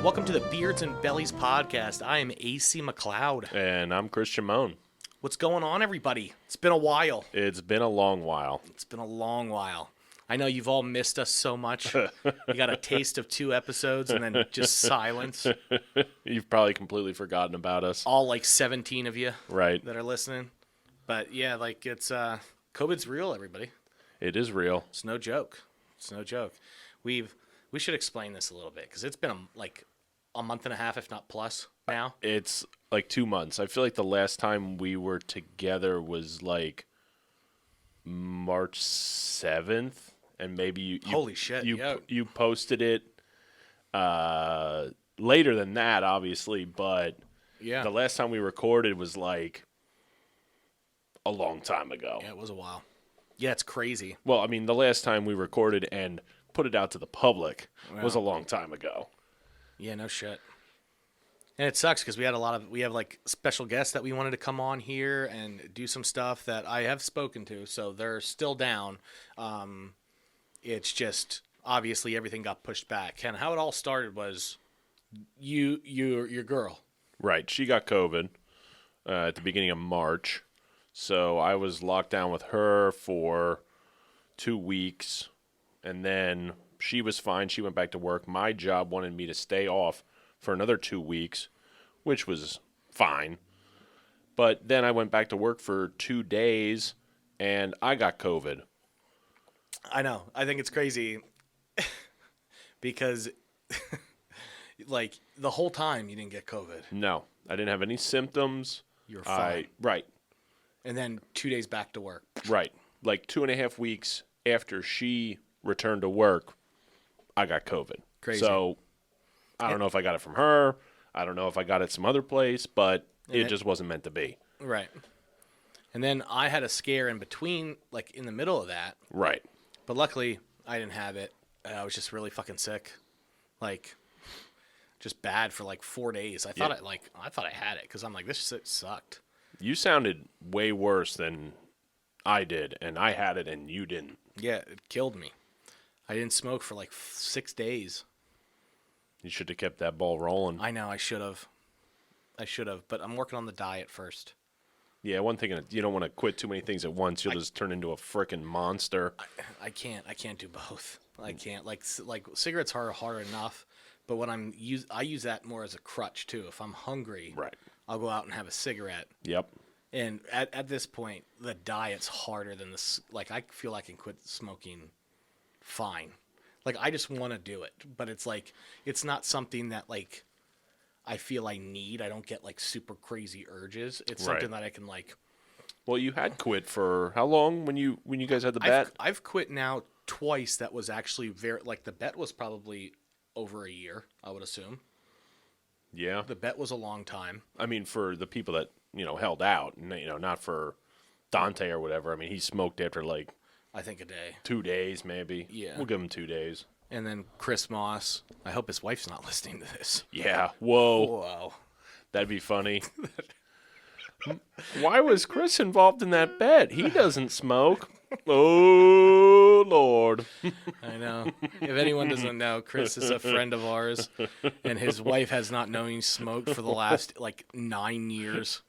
Welcome to the Beards and Bellies podcast. I am AC McLeod. And I'm Christian Moan. What's going on, everybody? It's been a while. It's been a long while. It's been a long while. I know you've all missed us so much. You got a taste of 2 episodes and then just silence. You've probably completely forgotten about us. All like 17 of you Right. that are listening. But yeah, like it's COVID's real, everybody. It is real. It's no joke. It's no joke. We should explain this a little bit because it's been like a month and a half, if not plus, now. It's like 2 months. I feel like the last time we were together was like March 7th. And maybe you Holy shit, yeah. you posted it later than that, obviously. But Yeah. the last time we recorded was like a long time ago. Yeah, it was a while. Yeah, it's crazy. Well, I mean, the last time we recorded and put it out to the public was a long time ago. Yeah, no shit. And it sucks because we have like special guests that we wanted to come on here and do some stuff that I have spoken to, so they're still down. It's just obviously everything got pushed back. And how it all started was your girl. Right. She got COVID at the beginning of March. So I was locked down with her for 2 weeks. And then she was fine. She went back to work. My job wanted me to stay off for another 2 weeks, which was fine. But then I went back to work for 2 days, and I got COVID. I know. I think it's crazy because like the whole time you didn't get COVID. No, I didn't have any symptoms. You were fine. Right. And then 2 days back to work. Right. Like 2.5 weeks after she returned to work, I got COVID. Crazy. So I don't know if I got it from her. I don't know if I got it some other place, but it just wasn't meant to be. Right. And then I had a scare in between, like in the middle of that. Right. But luckily, I didn't have it. I was just really fucking sick. Like, just bad for like 4 days. I thought I had it because I'm like, this shit sucked. You sounded way worse than I did, and I had it and you didn't. Yeah, it killed me. I didn't smoke for like 6 days. You should have kept that ball rolling. I know, I should have. But I'm working on the diet first. Yeah, one thing, you don't want to quit too many things at once. You'll just turn into a freaking monster. I can't do both. I can't. Like cigarettes are hard enough, but when I use that more as a crutch too. If I'm hungry, Right. I'll go out and have a cigarette. Yep. And at this point, the diet's harder than this. Like, I feel I can quit smoking fine. Like, I just want to do it. But it's like, it's not something that, like, I feel I need. I don't get, like, super crazy urges. It's something that I can, like... Well, you had quit for how long when you guys had the bet? I've quit now twice. That was actually very... Like, the bet was probably over a year, I would assume. Yeah. The bet was a long time. I mean, for the people that, held out, not for Dante or whatever. I mean, he smoked after like... I think a day. 2 days, maybe. Yeah. We'll give him 2 days. And then Chris Moss. I hope his wife's not listening to this. Yeah. Whoa. Whoa. That'd be funny. Why was Chris involved in that bet? He doesn't smoke. Oh, Lord. I know. If anyone doesn't know, Chris is a friend of ours, and his wife has not known he smoked for the last, 9 years.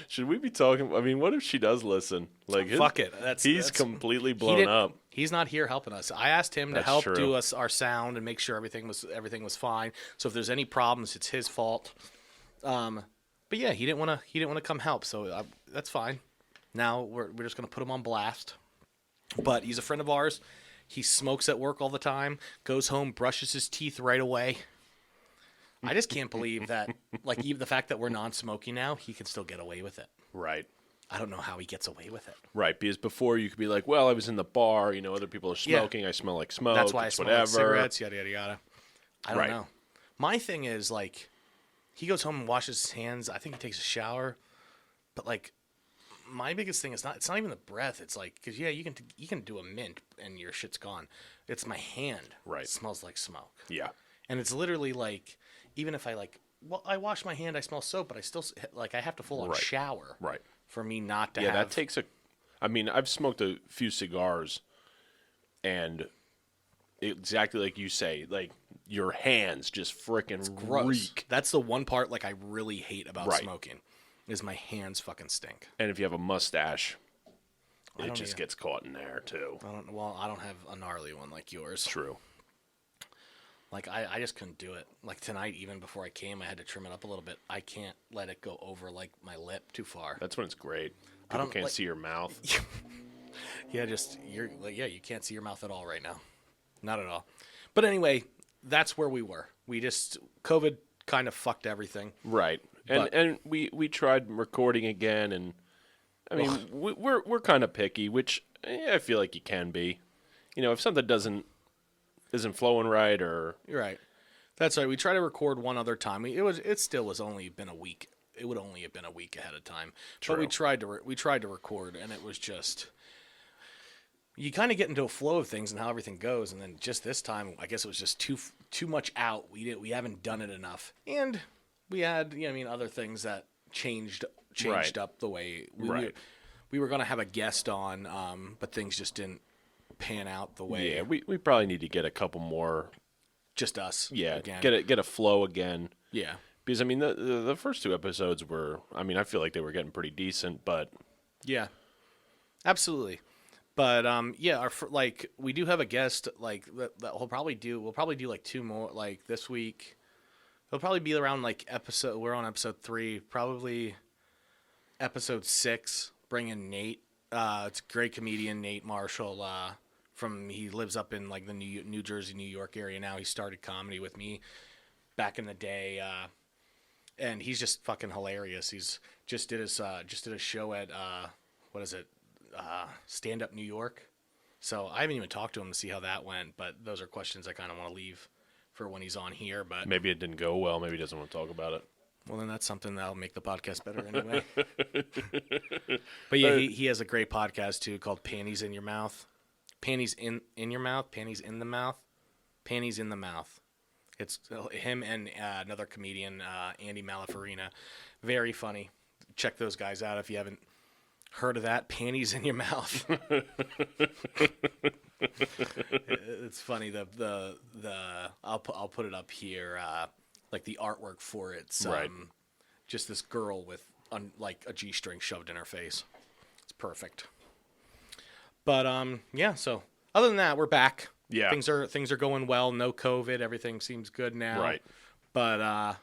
Should we be talking? I mean, what if she does listen? Like, fuck it. He's completely blown up. He's not here helping us. I asked him to help true. do us our sound and make sure everything was fine. So if there's any problems, it's his fault. But yeah, he didn't want to come help. So that's fine. Now we're just gonna put him on blast. But he's a friend of ours. He smokes at work all the time. Goes home, brushes his teeth right away. I just can't believe that, like, even the fact that we're non-smoking now, he can still get away with it. Right. I don't know how he gets away with it. Right, because before you could be like, well, I was in the bar, other people are smoking, I smell like smoke, That's why I smell whatever. like cigarettes, yada, yada, yada. I don't Right. know. My thing is, like, he goes home and washes his hands. I think he takes a shower. But, like, my biggest thing is it's not even the breath. It's like, because, yeah, you can do a mint and your shit's gone. It's my hand. Right. It smells like smoke. Yeah. And it's literally like, even if I wash my hand, I smell soap, but I still, like, I have to full on shower. Right. For me not to have... Yeah, that takes I mean, I've smoked a few cigars, and exactly like you say, like your hands just freaking Gross. reek. That's the one part like I really hate about Right. smoking is my hands fucking stink. And if you have a mustache, it don't just either. gets caught in there too. I don't have a gnarly one like yours. True. Like I just couldn't do it. Like tonight, even before I came, I had to trim it up a little bit. I can't let it go over like my lip too far. That's when it's great. People don't can't like- see your mouth. Yeah, you can't see your mouth at all right now. Not at all. But anyway, that's where we were. We just COVID kind of fucked everything. Right. But- And we tried recording again, and I mean we're kind of picky, which I feel like you can be. You know, if something isn't flowing right, or You're right. That's right. We tried to record one other time. It still was only been a week. It would only have been a week ahead of time. True. But we tried to record, and it was just you kind of get into a flow of things and how everything goes, and then just this time, I guess it was just too much out. We haven't done it enough, and we had other things that changed Right. up the way Right. we were going to have a guest on, but things just didn't pan out the way. yeah, we probably need to get a couple more. Just us. Yeah, Again. get a flow again. Yeah. Because I mean the first two episodes were, I mean, I feel like they were getting pretty decent, but Yeah, absolutely. But yeah, we do have a guest like that we'll probably do like two more like this week. It'll probably be around like we're on episode 3, probably episode 6. Bring in Nate. It's a great comedian, Nate Marshall. He lives up in like the New Jersey, New York area now. He started comedy with me back in the day. And he's just fucking hilarious. He's just did a show at what is it? Stand Up New York. So I haven't even talked to him to see how that went, but those are questions I kind of want to leave for when he's on here. But maybe it didn't go well. Maybe he doesn't want to talk about it. well, then that's something that'll make the podcast better anyway. But yeah, he has a great podcast too called Panties in Your Mouth. Panties in your mouth, panties in the mouth, panties in the mouth. It's him and another comedian, Andy Malafarina. Very funny. Check those guys out if you haven't heard of that. Panties in your mouth. It's funny. I'll put it up here. Like the artwork for it's Right. just this girl with like a G-string shoved in her face. It's perfect. But yeah. So other than that, we're back. Yeah. Things are going well. No COVID. Everything seems good now. Right. But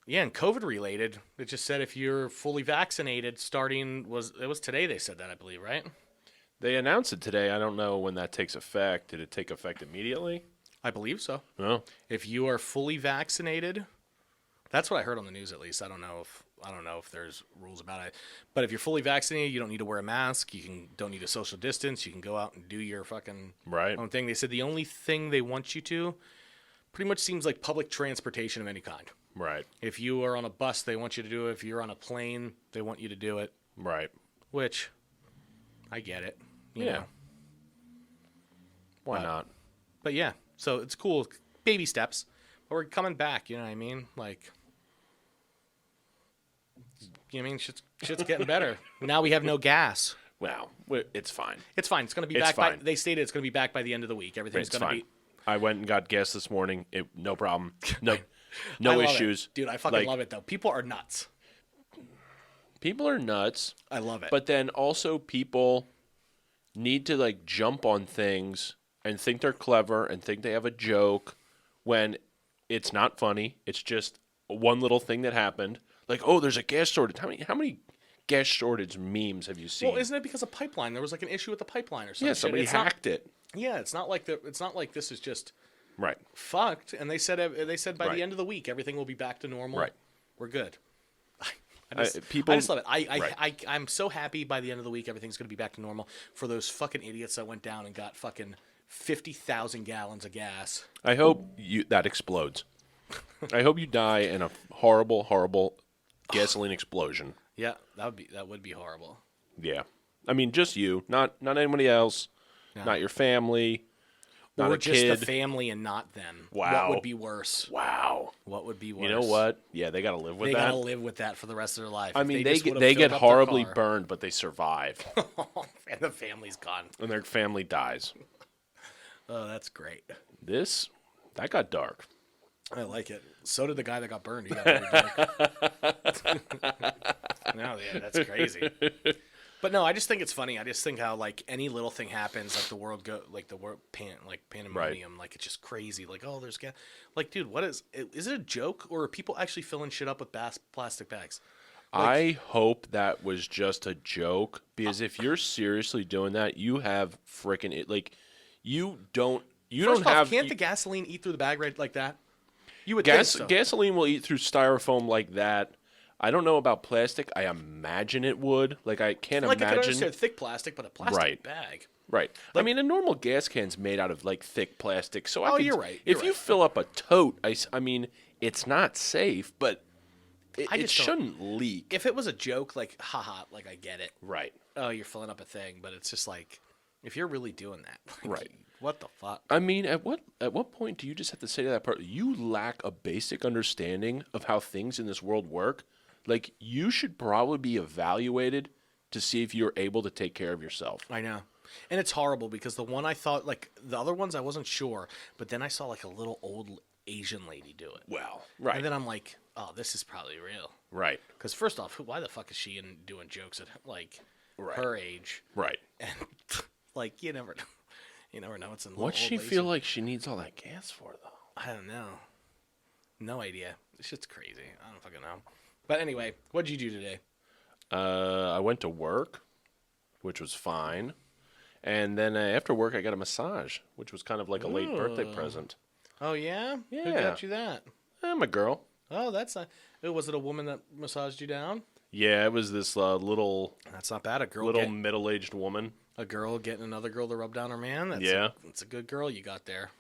yeah, and COVID related, it just said if you're fully vaccinated, it was today they said that, I believe, right? They announced it today. I don't know when that takes effect. Did it take effect immediately? I believe so. No. If you are fully vaccinated, that's what I heard on the news at least. I don't know if there's rules about it. But if you're fully vaccinated, you don't need to wear a mask. Don't need to social distance. You can go out and do your fucking Right. own thing. They said the only thing they want you to pretty much seems like public transportation of any kind. Right. If you are on a bus, they want you to do it. If you're on a plane, they want you to do it. Right. Which, I get it. You Yeah. know. Why not? But yeah, so it's cool. Baby steps. But we're coming back, you know what I mean? Like, you know what I mean? Shit's getting better. Now we have no gas. Well, it's fine. It's fine. It's going to be It's back by, fine. they stated it's going to be back by the end of the week. Everything's It's going to fine. be. I went and got gas this morning. No problem. No, I no love it. issues. Dude, I fucking Like, love it, though. People are nuts. People are nuts, I love it. but then also people need to like jump on things and think they're clever and think they have a joke when it's not funny. It's just one little thing that happened. Like, oh, there's a gas shortage. How many gas shortage memes have you seen? Well, isn't it because of pipeline? There was like an issue with the pipeline or something. yeah, somebody hacked it. Yeah, it's not like this is just Right. fucked. And they said by Right. the end of the week everything will be back to normal. Right. We're good. I just love it. I'm so happy by the end of the week everything's going to be back to normal for those fucking idiots that went down and got fucking 50,000 gallons of gas. I hope that explodes. I hope you die in a horrible, horrible gasoline explosion. Yeah, that would be horrible. Yeah. I mean, just you, not anybody else, not your family, not or a just kid. the family and not them. Wow. What would be worse? Wow. What would be worse? You know what? Yeah, they got to live with They that. gotta live with that for the rest of their life. I If mean, just would've they filled get up their horribly car- burned, but they survive, and the family's gone. and their family dies. Oh, that's great. That got dark. I like it. So did the guy that got burned. He got pretty dark. No, yeah, that's crazy. But no, I just think it's funny. I just think how like any little thing happens, like the world pandemonium, like it's just crazy. Like, oh, like, dude, what is it? Is it a joke or are people actually filling shit up with plastic bags? I hope that was just a joke because if you're seriously doing that, you have freaking it. Like, you don't First off, have can't the gasoline eat through the bag right like that? You would think so. Gasoline will eat through styrofoam like that. I don't know about plastic. I imagine it would. Like, I can't Like I can imagine. understand thick plastic, but a plastic bag. Right. I mean, a normal gas can's made out of like thick plastic. So you're right. If you fill up a tote, I mean, it's not safe, but it shouldn't leak. If it was a joke, like, haha, like I get it. Right. Oh, you're filling up a thing, but it's just like, if you're really doing that, like, Right. What the fuck? I mean, at what point do you just have to say to that person, you lack a basic understanding of how things in this world work? Like, you should probably be evaluated to see if you're able to take care of yourself. I know. And it's horrible because the one I thought, like, the other ones I wasn't sure, but then I saw, like, a little old Asian lady do it. Well, right. And then I'm like, oh, this is probably real. Right. Because first off, why the fuck is she doing jokes at, like, her age? Right. And, like, you never know. You never know what's in the What's she feel like she needs all that gas for, though? I don't know. No idea. This shit's crazy. I don't fucking know. But anyway, what'd you do today? I went to work, which was fine. And then after work, I got a massage, which was kind of like a late birthday present. Oh, yeah? Yeah. Who got you that? I'm a girl. Oh, that's not... Was it a woman that massaged you down? Yeah, it was this little... That's not bad. Middle-aged woman. A girl getting another girl to rub down her man? That's a good girl you got there.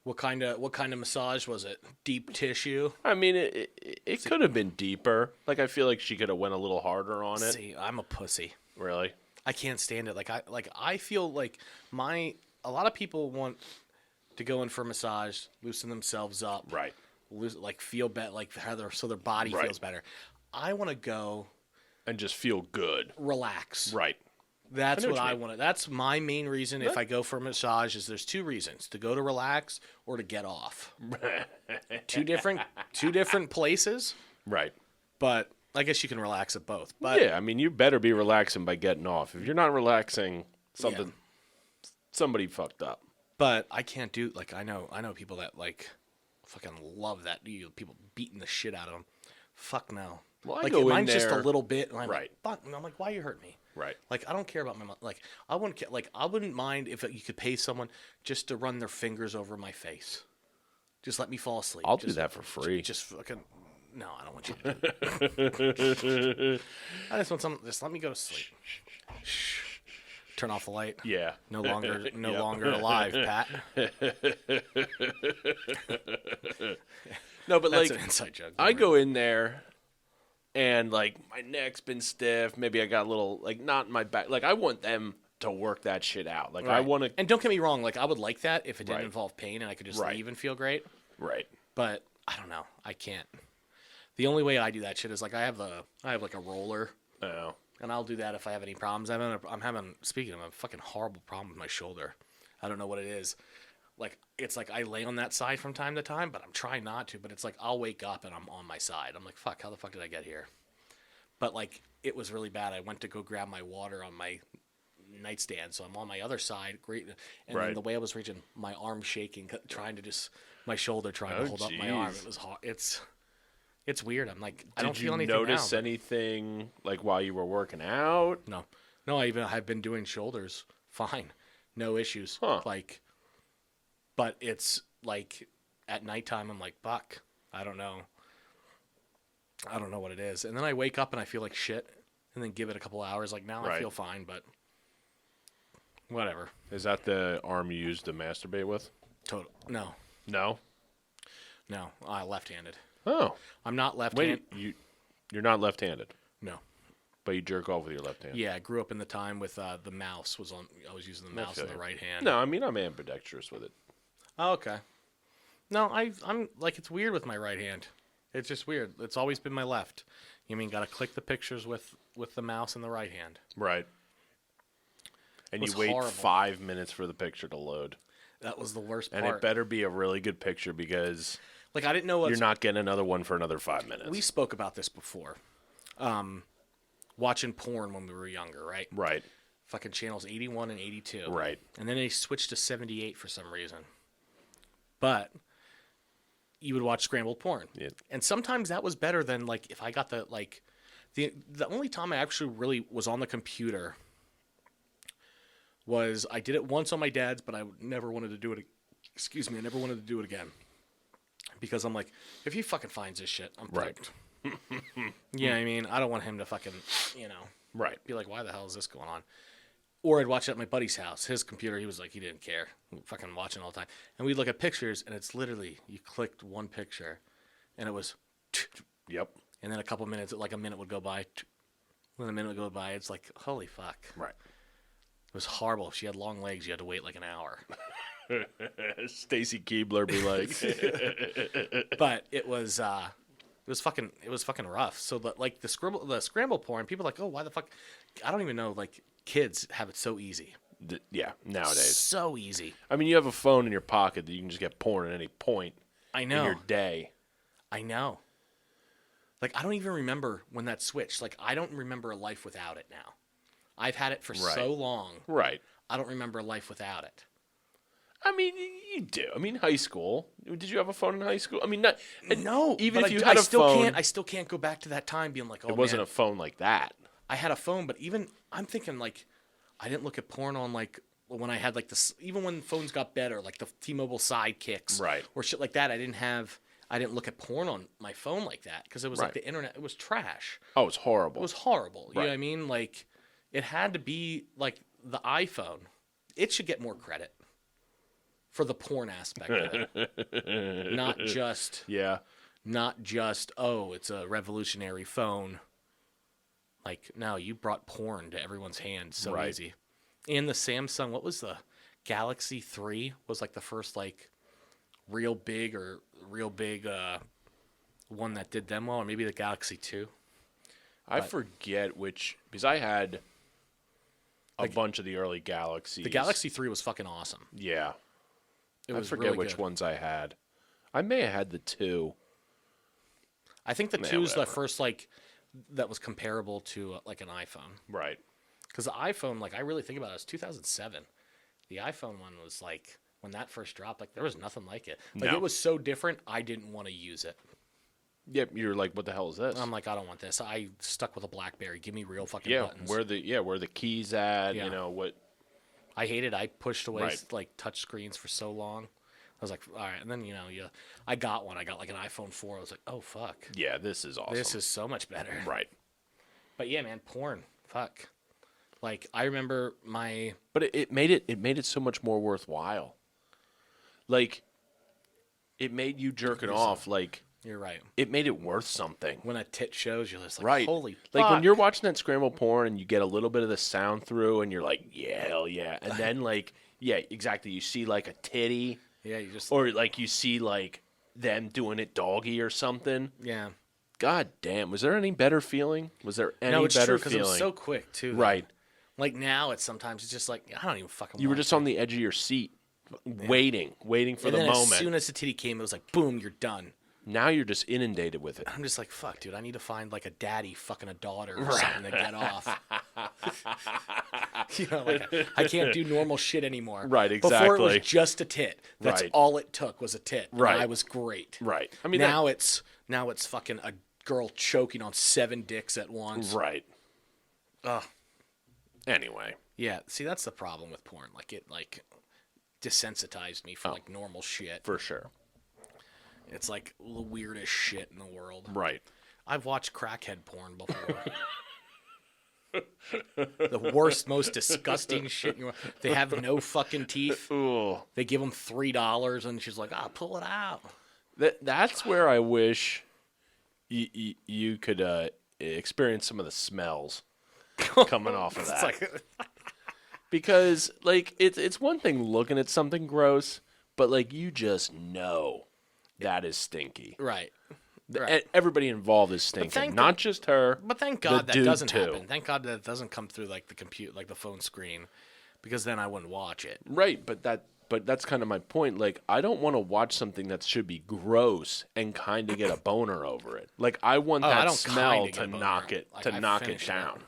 What kind of massage was it? Deep tissue? I mean, it could have been deeper. Like, I feel like she could have went a little harder on it. See, I'm a pussy. Really? I can't stand it. I feel like a lot of people want to go in for a massage, loosen themselves up, Right. Feel better, so their body feels better. I want to go and just feel good, relax. Right. That's what I want to. That's my main reason. If I go for a massage, is there's two reasons: to go to relax or to get off. two different places. Right. But I guess you can relax at both. But yeah, I mean, you better be relaxing by getting off. If you're not relaxing, somebody fucked up. But I can't do I know people that fucking love that. People beating the shit out of them. Fuck no. Well, I go mine's in there, just a little bit. And I'm right. Fuck. And I'm like, why you hurt me? Right. I don't care about I wouldn't care. I wouldn't mind if you could pay someone just to run their fingers over my face. Just let me fall asleep. I'll do that for free. Just fucking. No, I don't want you to do it. I just want someone. Just let me go to sleep. Shh. Turn off the light. Yeah. No longer alive, Pat. No, but That's an inside joke. I go in there. And, my neck's been stiff. Maybe I got a little, not in my back. I want them to work that shit out. Right. I want to... And don't get me wrong. I would like that if it didn't Right. involve pain and I could just leave and feel great. Right. But, I don't know. I can't. The only way I do that shit is, I have a roller. Oh. And I'll do that if I have any problems. Speaking of a fucking horrible problem with my shoulder. I don't know what it is. It's I lay on that side from time to time, but I'm trying not to. But it's I'll wake up and I'm on my side. I'm like, fuck, how the fuck did I get here? But it was really bad. I went to go grab my water on my nightstand, so I'm on my other side. Great, and then the way I was reaching, my arm shaking, trying to hold up my arm. It was hard. It's weird. I'm I don't feel anything now. Did you notice anything while you were working out? No. I've been doing shoulders fine, no issues. Huh. But it's at nighttime, I'm like, fuck, I don't know what it is. And then I wake up and I feel like shit, and then give it a couple hours. Now I feel fine, but whatever. Is that the arm you used to masturbate with? Total. No. No? No. Left-handed. Oh. I'm not left-handed. Wait, you're not left-handed? No. But you jerk off with your left hand? Yeah, I grew up in the time with the mouse was on. I was using the mouse in the right hand. No, I mean, I'm ambidextrous with it. Oh, okay. No, I'm it's weird with my right hand. It's just weird. It's always been my left. You mean got to click the pictures with the mouse in the right hand. Right. And was you wait horrible. 5 minutes for the picture to load. That was the worst part. And it better be a really good picture because Like, I didn't know what you're not getting another one for another 5 minutes. we spoke about this before. Watching porn when we were younger, right? Right. Fucking channels 81 and 82. Right. And then they switched to 78 for some reason. But you would watch scrambled porn. Yeah. And sometimes that was better than, like, if I got the, like, the only time I actually really was on the computer was I did it once on my dad's, but I never wanted to do it. Excuse me. I never wanted to do it again. Because I'm like, if he fucking finds this shit, I'm fucked. Yeah, I mean, I don't want him to fucking, Right. be like, why the hell is this going on? Or I'd watch it at my buddy's house. His computer, he was like, he didn't care. Fucking watching all the time. And we'd look at pictures, and it's literally, you clicked one picture, and it was, Yep. and then a couple minutes, like a minute would go by. When a minute would go by, it's like, holy fuck. Right. It was horrible. If she had long legs, you had to wait like an hour. Stacy Keebler be like, But it was fucking rough. So the scramble porn, people are like, oh, why the fuck? I don't even know. Like, kids have it so easy. yeah, nowadays. So easy. I mean, you have a phone in your pocket that you can just get porn at any point I in know. your day. I know. Like, I don't even remember when that switched. Like, I don't remember a life without it now. I've had it for so long. Right. I don't remember a life without it. I mean, you do. I mean, high school. Did you have a phone in high school? I mean, not No, Even but if you had a phone, I still can't go back to that time being like, oh, it wasn't man, a phone like that. I had a phone, but even I'm thinking like, I didn't look at porn on like when I had like this. Even when phones got better, like the T-Mobile Sidekicks, Right. or shit like that. I didn't look at porn on my phone like that because it was like the internet. It was trash. Oh, it's horrible. It was horrible. You know Right. what I mean? Like, it had to be like the iPhone. It should get more credit for the porn aspect of it. Not just, oh, it's a revolutionary phone. Like, no, you brought porn to everyone's hands so Right. easy. And the Samsung, what was the Galaxy 3 was like the first like real big one that did them well, or maybe the Galaxy 2. I forget which, because I had a bunch of the early Galaxies. The Galaxy 3 was fucking awesome. Yeah. It I was forget really which good. ones I had. I may have had the 2. I think the Yeah, 2 is the whatever. first like that was comparable to like an iPhone. Right. Because the iPhone, like, I really think about it, it was 2007. The iPhone one was like, when that first dropped, like, there was nothing like it. Like, No. it was so different, I didn't want to use it. Yep, you're like, what the hell is this? I'm like, I don't want this. I stuck with a BlackBerry. Give me real fucking yeah, buttons. where the keys at, Yeah. you know, what. I hated. I pushed away Right. like touch screens for so long. I was like, all right. And then I got one. I got like an iPhone 4. I was like, oh fuck, Yeah, this is awesome. this is so much better. Right. But yeah, man, porn. Fuck. Like, I remember my. But it made it so much more worthwhile. Like, it made you jerking off. Like, You're right. it made it worth something. When a tit shows, you're just like, Right. holy Like, fuck. when you're watching that scrambled porn and you get a little bit of the sound through and you're like, yeah, hell yeah. And then, like, yeah, exactly. You see, like, a titty. Yeah, you just. Or, like, you see, like, them doing it doggy or something. Yeah. God damn. Was there any better feeling? Was there any No, it's better true because it feeling? was so quick too. though. Right. Like now, it's sometimes it's just like I don't even fucking. You were want just to. on the edge of your seat, waiting for And the then moment. as soon as the titty came, it was like boom, you're done. Now you're just inundated with it. I'm just like fuck, dude. I need to find like a daddy fucking a daughter or something to get off. Like I can't do normal shit anymore. Right, Before it was exactly. just a tit. That's Right. all it took was a tit. and Right. I was great. Right. I mean, now it's fucking a girl choking on 7 dicks at once. right. Ugh. Anyway. Yeah, see, that's the problem with porn. Like, it, like, desensitized me for, like, normal shit. For sure. It's, like, the weirdest shit in the world. Right. I've watched crackhead porn before. The worst, most disgusting shit. They have no fucking teeth. Ooh. They give them $3, and she's like, pull it out. That's where I wish you could experience some of the smells coming off of that. It's like, Because, like, it's one thing looking at something gross, but, like, you just know that is stinky. right. Everybody involved is stinking, thank not just her. But thank the God that dude, doesn't too. happen. Thank God that doesn't come through, like, the phone screen. because then I wouldn't watch it. Right, but that's kind of my point. Like, I don't want to watch something that should be gross and kind of get a boner over it. Like, I want I that don't smell kinda get to a boner. knock it Like, to I knock it finish it up. down.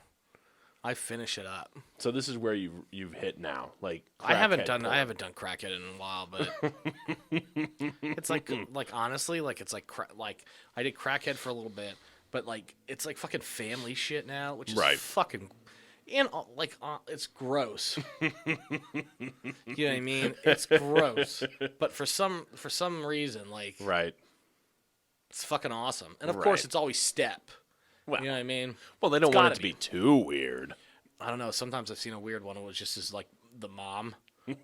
I finish it up. So this is where you've hit now. Like, I haven't crackhead done porn. crackhead in a while, but it's like honestly, like it's like like I did crackhead for a little bit, but like it's like fucking family shit now, which is Right. fucking and it's gross. You know what I mean? It's gross, but for some reason, like Right. it's fucking awesome. And of course, Right. it's always step. Well, You know what I mean? well, they don't It's want it gotta to be too weird. I don't know. Sometimes I've seen a weird one. It was just as like the mom,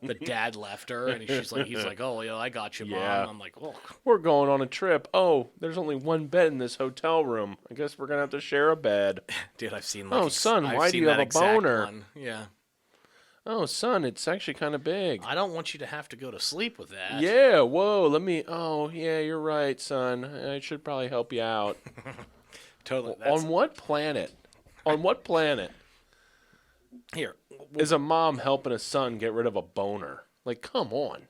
the dad left her, and he's like, oh, yeah, I got you, mom. Yeah. I'm like, oh, We're going on a trip. Oh, there's only one bed in this hotel room. I guess we're gonna have to share a bed. dude, I've seen. Like, Oh, son, I've why do seen you have that a exact boner? one. Yeah, Oh, son, it's actually kind of big. I don't want you to have to go to sleep with that. Yeah, whoa, let me. Oh, yeah, you're right, son. I should probably help you out. Totally. On what planet? On what planet Here, is a mom helping a son get rid of a boner? Like, come on.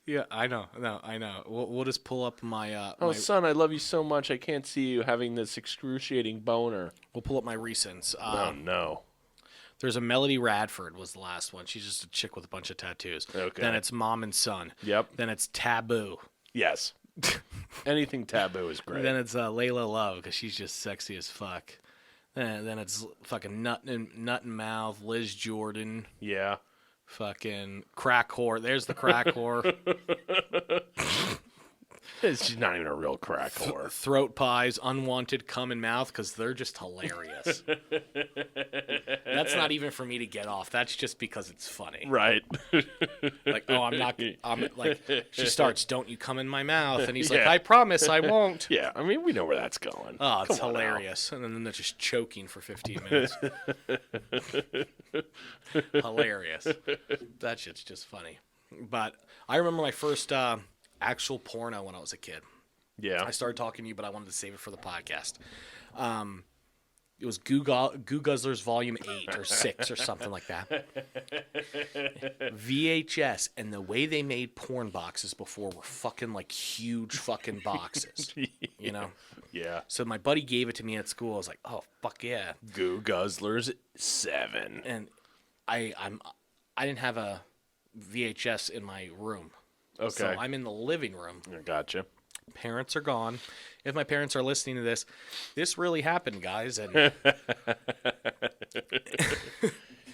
yeah, I know. No, I know. We'll just pull up my. Oh, my son, I love you so much. I can't see you having this excruciating boner. we'll pull up my recents. Oh, no. There's a Melody Radford was the last one. She's just a chick with a bunch of tattoos. Okay. Then it's Mom and Son. Yep. Then it's Taboo. Yes. Anything taboo is great. Then it's Layla Love because she's just sexy as fuck. Then it's fucking Nut and Mouth, Liz Jordan, Yeah. fucking Crack Whore. There's the Crack Whore. She's not even a real crack whore. Throat Pies, Unwanted Cum in Mouth because they're just hilarious. That's not even for me to get off. That's just because it's funny. Right. Like, oh, I'm like, she starts, don't you come in my mouth. And he's like, Yeah. I promise I won't. Yeah, I mean, we know where that's going. Oh, it's Come on now. hilarious. And then they're just choking for 15 minutes. Hilarious. That shit's just funny. But I remember my first actual porno when I was a kid. Yeah. I started talking to you, but I wanted to save it for the podcast. It was Goo Guzzlers Volume 8 or 6 or something like that. VHS, and the way they made porn boxes before were fucking like huge fucking boxes, you know? Yeah. So my buddy gave it to me at school. I was like, oh, fuck yeah. Goo Guzzlers 7. And I didn't have a VHS in my room. Okay. So I'm in the living room. I gotcha. Parents are gone. If my parents are listening to this really happened, guys. And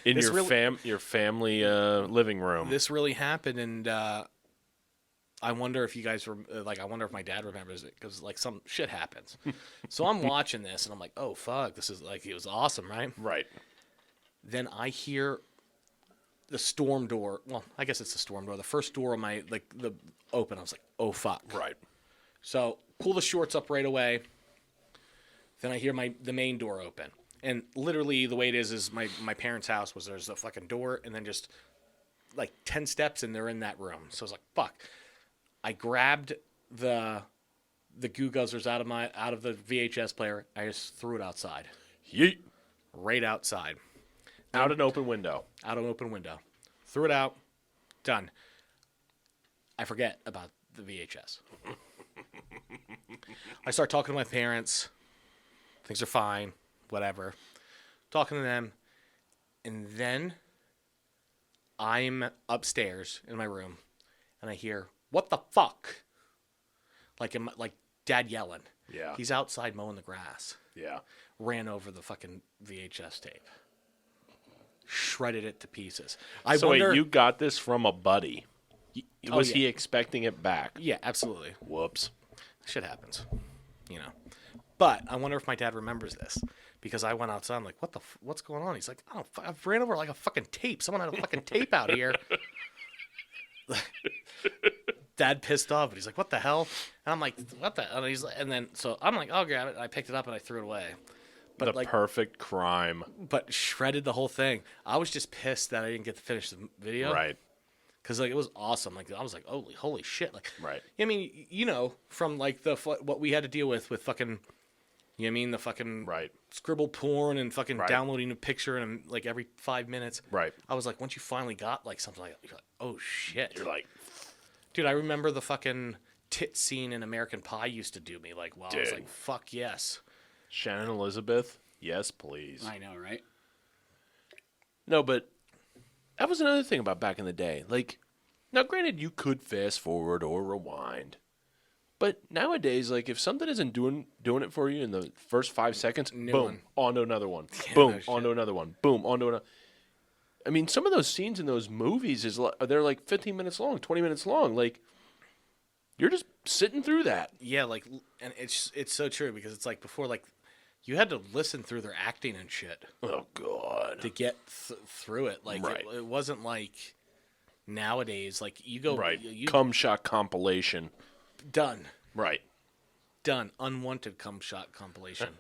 In This your really- your family living room. this really happened, and I wonder if you guys were like, I wonder if my dad remembers it because like some shit happens. So I'm watching this, and I'm like, oh fuck, this is like, it was awesome, right? Right. Then I hear the storm door. Well, I guess it's the storm door. The first door of my the open. I was like, oh fuck. Right. So pull the shorts up right away. Then I hear the main door open. And literally the way it is my parents' house was there's a fucking door and then just like 10 steps and they're in that room. So I was like, fuck. I grabbed the Goo Guzzlers out of the VHS player. I just threw it outside. Yeet. Right outside. Out an open window. Out an open window. Threw it out. Done. I forget about the VHS. I start talking to my parents. Things are fine. Whatever. Talking to them. And then I'm upstairs in my room. And I hear, what the fuck? Like dad yelling. Yeah. He's outside mowing the grass. Yeah. Ran over the fucking VHS tape. Shredded it to pieces. So wonder, wait, you got this from a buddy. Oh, Was yeah. he expecting it back? Yeah, absolutely. Whoops. Shit happens, you know. But I wonder if my dad remembers this because I went outside. I'm like, what's going on? He's like, I ran over like a fucking tape. Someone had a fucking tape out here. Dad pissed off, but he's like, what the hell? And I'm like, what the? And he's like, and then so I'm like, I'll grab it. And I picked it up and I threw it away. But The perfect crime. but shredded the whole thing. I was just pissed that I didn't get to finish the video. Right. Because like it was awesome. Like I was like, holy shit. Like, Right. I mean, you know, from like what we had to deal with fucking You know what I mean? The fucking Right. scribble porn and fucking Right. downloading a picture and like every 5 minutes. Right. I was like, once you finally got like something like that, you're like, oh shit. You're like, Dude, I remember the fucking tit scene in American Pie used to do me like, wow. I was Dude. like, fuck yes. Shannon Elizabeth? Yes, please. I know, right? No, but that was another thing about back in the day. Like, now granted, you could fast forward or rewind. But nowadays, like, if something isn't doing it for you in the first 5 seconds, New boom, one. on to another one. Yeah, Boom, no shit. on to another one. Boom, on to another. I mean, some of those scenes in those movies they're like 15 minutes long, 20 minutes long. Like, you're just sitting through that. Yeah, like, and it's so true because it's like before, like, you had to listen through their acting and shit Oh God. to get through it. Like, Right. it wasn't like nowadays. Like, you go, Right. you Cum shot compilation. done. Right. Done. Unwanted cum shot compilation.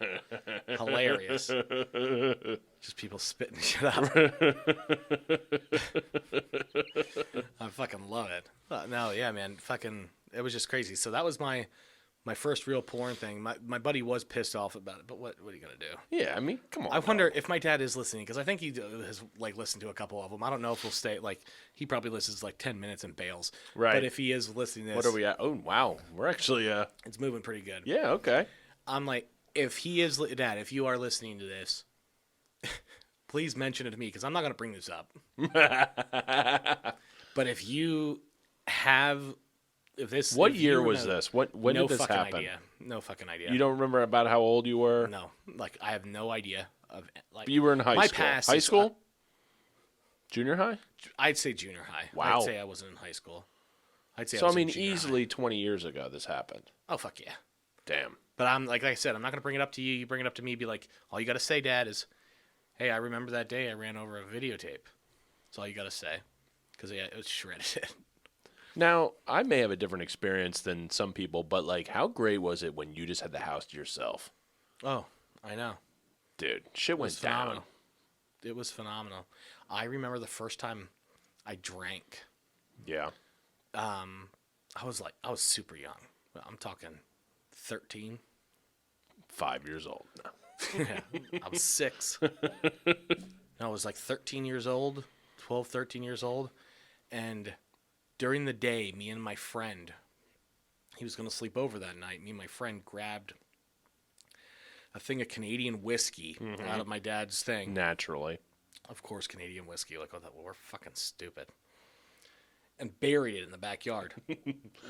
Hilarious. Just people spitting shit out. I fucking love it. No, yeah, man. Fucking, it was just crazy. So that was my first real porn thing. My buddy was pissed off about it, but what are you gonna do? Yeah, I mean, come on. I wonder if my dad is listening because I think he has like listened to a couple of them. I don't know if he'll stay. Like he probably listens like 10 minutes and bails. Right. But if he is listening to this, What are we at? Oh, wow. We're actually, it's moving pretty good. yeah, okay. I'm like, if he is, Dad, if you are listening to this, please mention it to me because I'm not going to bring this up. But if you have, if this, What if year you was know- this? When no did this fucking happen? idea. No fucking idea. You don't remember about how old you were? No, like I have no idea of like. You were in high my school. past High is- school? Junior high? I'd say junior high. Wow. I'd say I wasn't in high school. I'd say. So, I was in mean, junior high. easily 20 years ago this happened. Oh fuck yeah. Damn. But I'm like I said, I'm not gonna bring it up to you. You bring it up to me. Be like, all you gotta say, Dad, is, "Hey, I remember that day I ran over a videotape." That's all you gotta say, because yeah, it was shredded. Now, I may have a different experience than some people, but, like, how great was it when you just had the house to yourself? Oh, I know. Dude, shit It was went down. phenomenal. It was phenomenal. I remember the first time I drank. Yeah. I was super young. I'm talking 13. 5 years old. No. Yeah, I was 6. I was like 13 years old, 12, 13 years old. And during the day, me and my friend, he was going to sleep over that night. Me and my friend grabbed a thing of Canadian whiskey out of my dad's thing. Naturally. Of course, Canadian whiskey. Like, oh, we're fucking stupid. And buried it in the backyard.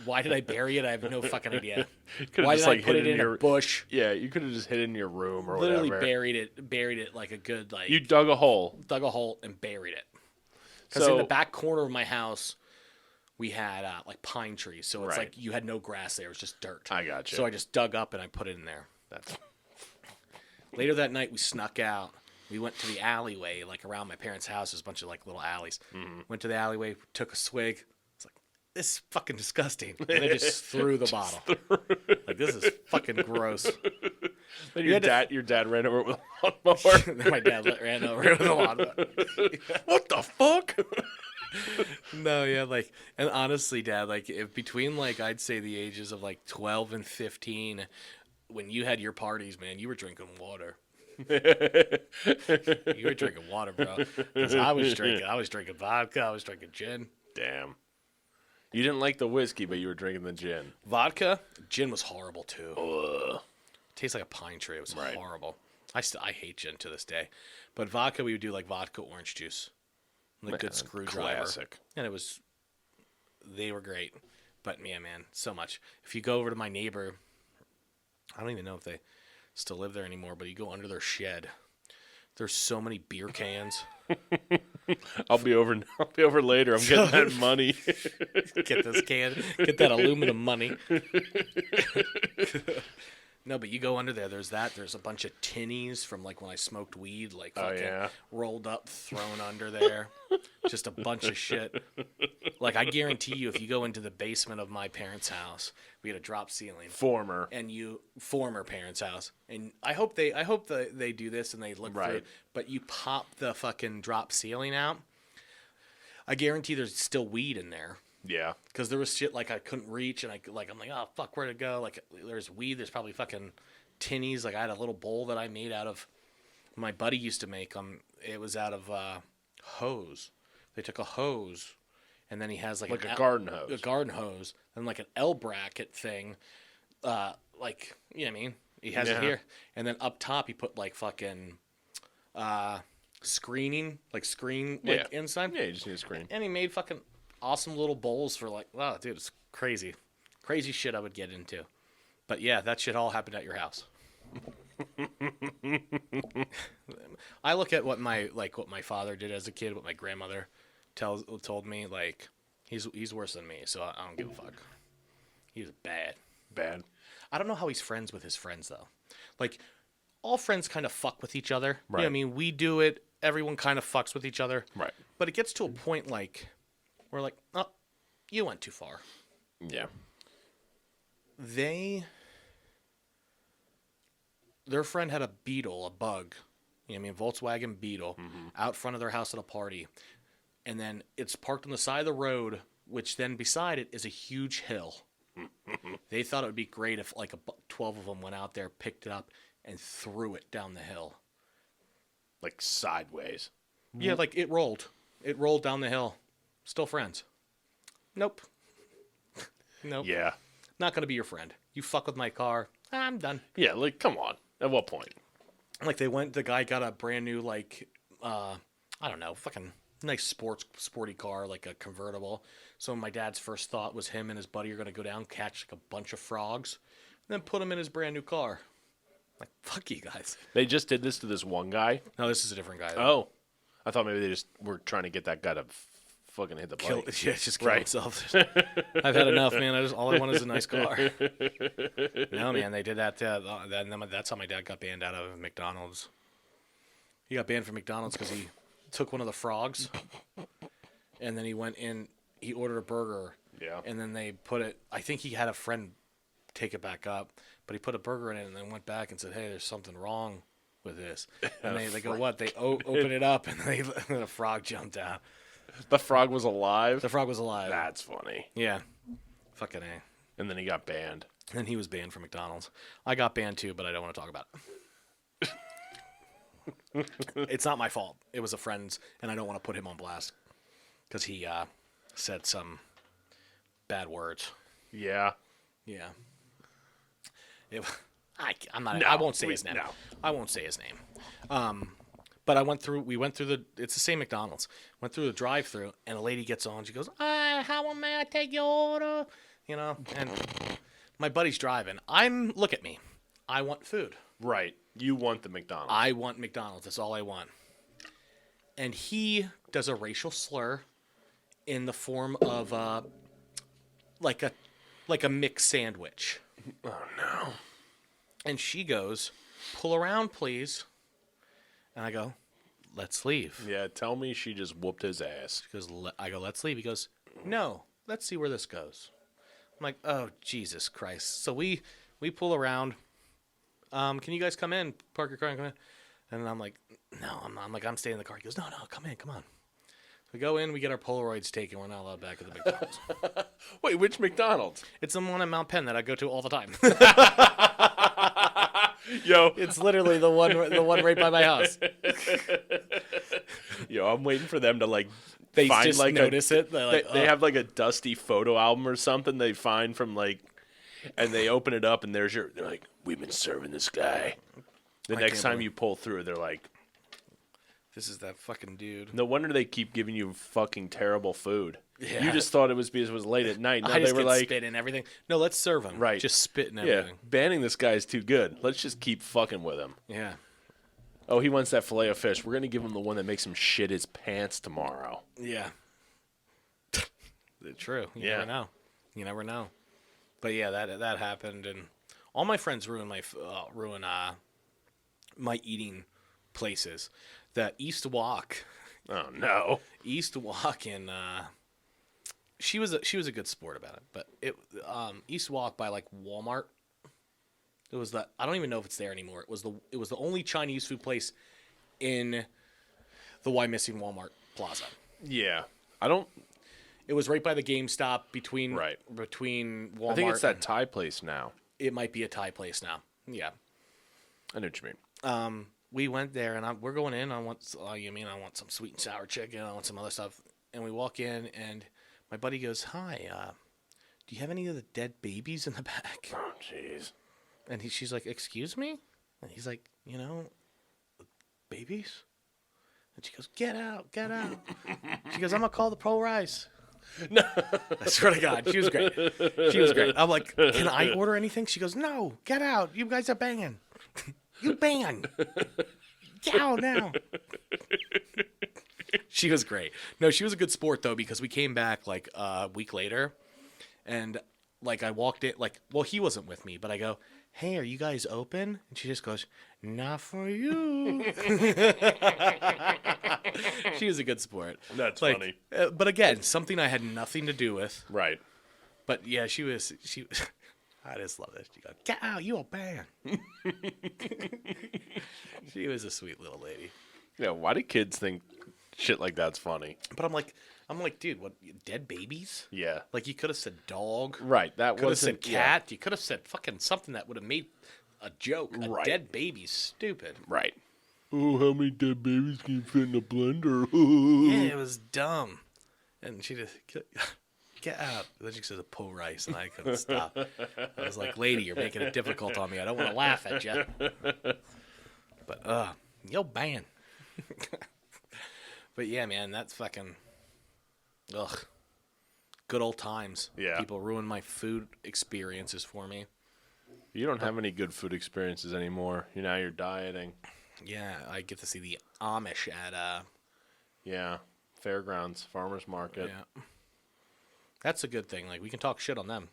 Why did I bury it? I have no fucking idea. Could've Why just, did like, I put hid it in your- a bush? Yeah, you could have just hid it in your room or Literally whatever. buried it like a good, like, You dug a hole. dug a hole and buried it. Because in So- the back corner of my house, we had like pine trees, so it's Right. like you had no grass there; it was just dirt. I got you. So I just dug up and I put it in there. That's Later that night, we snuck out. We went to the alleyway, like around my parents' house. There's a bunch of like little alleys. Went to the alleyway, took a swig. It's like, this is fucking disgusting. And I just threw the bottle. Like, this is fucking gross. Then had to- your dad ran over it with a lawnmower. Then my dad ran over it with a lawnmower. What the fuck? No, yeah, like, and honestly, Dad, like, if between, like, I'd say the ages of, like, 12 and 15, when you had your parties, man, you were drinking water. You were drinking water, bro. Because I was drinking vodka, I was drinking gin. Damn. You didn't like the whiskey, but you were drinking the gin. Vodka, gin was horrible, too. Ugh. Tastes like a pine tree. It was Right. horrible. I hate gin to this day. But vodka, we would do, like, vodka orange juice. Like, good screwdriver. Classic. And they were great. But yeah, man, so much. If you go over to my neighbor, I don't even know if they still live there anymore, but you go under their shed. There's so many beer cans. I'll be over later. I'm getting that money. Get this can, get that aluminum money. No, but you go under there. There's that. There's a bunch of tinnies from like when I smoked weed, like fucking yeah. rolled up, thrown under there. Just a bunch of shit. Like I guarantee you, if you go into the basement of my parents' house, we had a drop ceiling. Former. Former parents' house, and I hope they do this and they look through. Right. But you pop the fucking drop ceiling out. I guarantee there's still weed in there. Yeah. Because there was shit like I couldn't reach, and I'm like, oh fuck, where'd it go? Like there's weed. There's probably fucking tinnies. Like I had a little bowl that I made out of. My buddy used to make them. It was out of hose. They took a hose, and then he has like a garden hose. A garden hose, and like an L bracket thing. Like you know what I mean? He has it here, and then up top he put like fucking screening, like screen like inside. Yeah, you just need a screen. And he made fucking awesome little bowls for like, wow, dude, it's crazy shit I would get into. But yeah, that shit all happened at your house. I look at what my father did as a kid, what my grandmother told me. Like he's worse than me, so I don't give a fuck. He was bad. I don't know how he's friends with his friends though. Like all friends kind of fuck with each other. Right. You know what I mean, we do it. Everyone kind of fucks with each other. Right. But it gets to a point like where like, oh, you went too far. Yeah. Their friend had a beetle, a bug, you know what I mean, Volkswagen Beetle, out front of their house at a party. And then it's parked on the side of the road, which then beside it is a huge hill. They thought it would be great if like 12 of them went out there, picked it up, and threw it down the hill. Like sideways. Yeah, like it rolled. It rolled down the hill. Still friends. Nope. Nope. Yeah. Not going to be your friend. You fuck with my car, I'm done. Yeah, like, come on. At what point? Like the guy got a brand new, like, I don't know, fucking nice sporty car, like a convertible. So my dad's first thought was him and his buddy are going to go down, catch like a bunch of frogs, and then put him in his brand new car. Like, fuck you guys. They just did this to this one guy? No, this is a different guy. Oh. I thought maybe they just were trying to get that guy to fucking hit the bike. Just kill himself. I've had enough, man. All I want is a nice car. No, man, they did that. That's how my dad got banned out of McDonald's. He got banned from McDonald's because he took one of the frogs, and then he went in. He ordered a burger. Yeah. And then they put it. I think he had a friend take it back up, but he put a burger in it and then went back and said, "Hey, there's something wrong with this." And they go, "What?" They open it up and then a frog jumped out. The frog was alive? The frog was alive. That's funny. Yeah. Fucking A. And then he got banned. And he was banned from McDonald's. I got banned too, but I don't want to talk about it. It's not my fault. It was a friend's, and I don't want to put him on blast because he said some bad words. Yeah. Yeah. I'm not. I won't say his name. No. I won't say his name. But we went through it's the same McDonald's. Went through the drive-through, and a lady gets on. She goes, how may I take your order? You know, and my buddy's driving. Look at me. I want food. Right. You want the McDonald's. I want McDonald's. That's all I want. And he does a racial slur in the form of like a mixed sandwich. Oh, no. And she goes, "Pull around, please." And I go, "Let's leave." Yeah, tell me she just whooped his ass. I go, "Let's leave." He goes, "No, let's see where this goes." I'm like, "Oh, Jesus Christ." So we pull around. Can you guys come in? Park your car and come in. And I'm like, "No, I'm like, I'm staying in the car." He goes, "No, come in, come on." So we go in, we get our Polaroids taken. We're not allowed back at the McDonald's. Wait, which McDonald's? It's the one at Mount Penn that I go to all the time. Yo, it's literally the one right by my house. Yo, I'm waiting for them to they find just notice it. They have like a dusty photo album or something they find from and they open it up and they're like, "We've been serving this guy." The next time you pull through, they're like, "This is that fucking dude." No wonder they keep giving you fucking terrible food. Yeah. You just thought it was because it was late at night. No, I just they were get spit and everything. No, let's serve him. Right. Just spit and yeah, everything. banning this guy is too good. Let's just keep fucking with him. Yeah. Oh, he wants that filet of fish. We're going to give him the one that makes him shit his pants tomorrow. Yeah. True. You never know. You never know. But yeah, that happened, and all my friends ruined my eating places. The East Walk. Oh no. East Walk in she was a good sport about it, but East Walk by like Walmart. It was I don't even know if it's there anymore. It was the only Chinese food place in the Why Missing Walmart Plaza. Yeah. It was right by the GameStop between Walmart. I think it's that Thai place now. It might be a Thai place now. Yeah. I know what you mean. We went there, and we're going in. I want some sweet and sour chicken. I want some other stuff. And we walk in, and my buddy goes, "Hi, do you have any of the dead babies in the back?" Oh, jeez. And she's like, "Excuse me?" And he's like, "Babies?" And she goes, "Get out, get out." She goes, "I'm gonna call the pro rice." No, I swear to God, she was great. She was great. I'm like, "Can I order anything?" She goes, "No, get out. You guys are banging. You bang. Get out now." She was great. No, she was a good sport though, because we came back like a week later, and like I walked in, like, well, he wasn't with me, but I go, "Hey, are you guys open?" And she just goes, "Not for you." She was a good sport. That's like, funny. But again, something I had nothing to do with. Right. But yeah, she was. I just love it. She goes, "Get out, you a bang." She was a sweet little lady. Yeah, why do kids think shit like that's funny? But I'm like, dude, what? Dead babies? Yeah. Like, you could have said dog. Right. That Could have wasn't said cat. You could have said fucking something that would have made a joke. A Right. dead baby's stupid. Right. Oh, how many dead babies can you fit in a blender? Yeah, it was dumb. And she just, "Get out." And then she said, "Pull rice," and I couldn't stop. I was like, "Lady, you're making it difficult on me. I don't want to laugh at you." But, yo, ban. But yeah, man, that's fucking, ugh. Good old times. Yeah. People ruin my food experiences for me. You don't have any good food experiences anymore. You're dieting. Yeah, I get to see the Amish at, Yeah. Fairgrounds, farmers market. yeah. That's a good thing. Like, we can talk shit on them.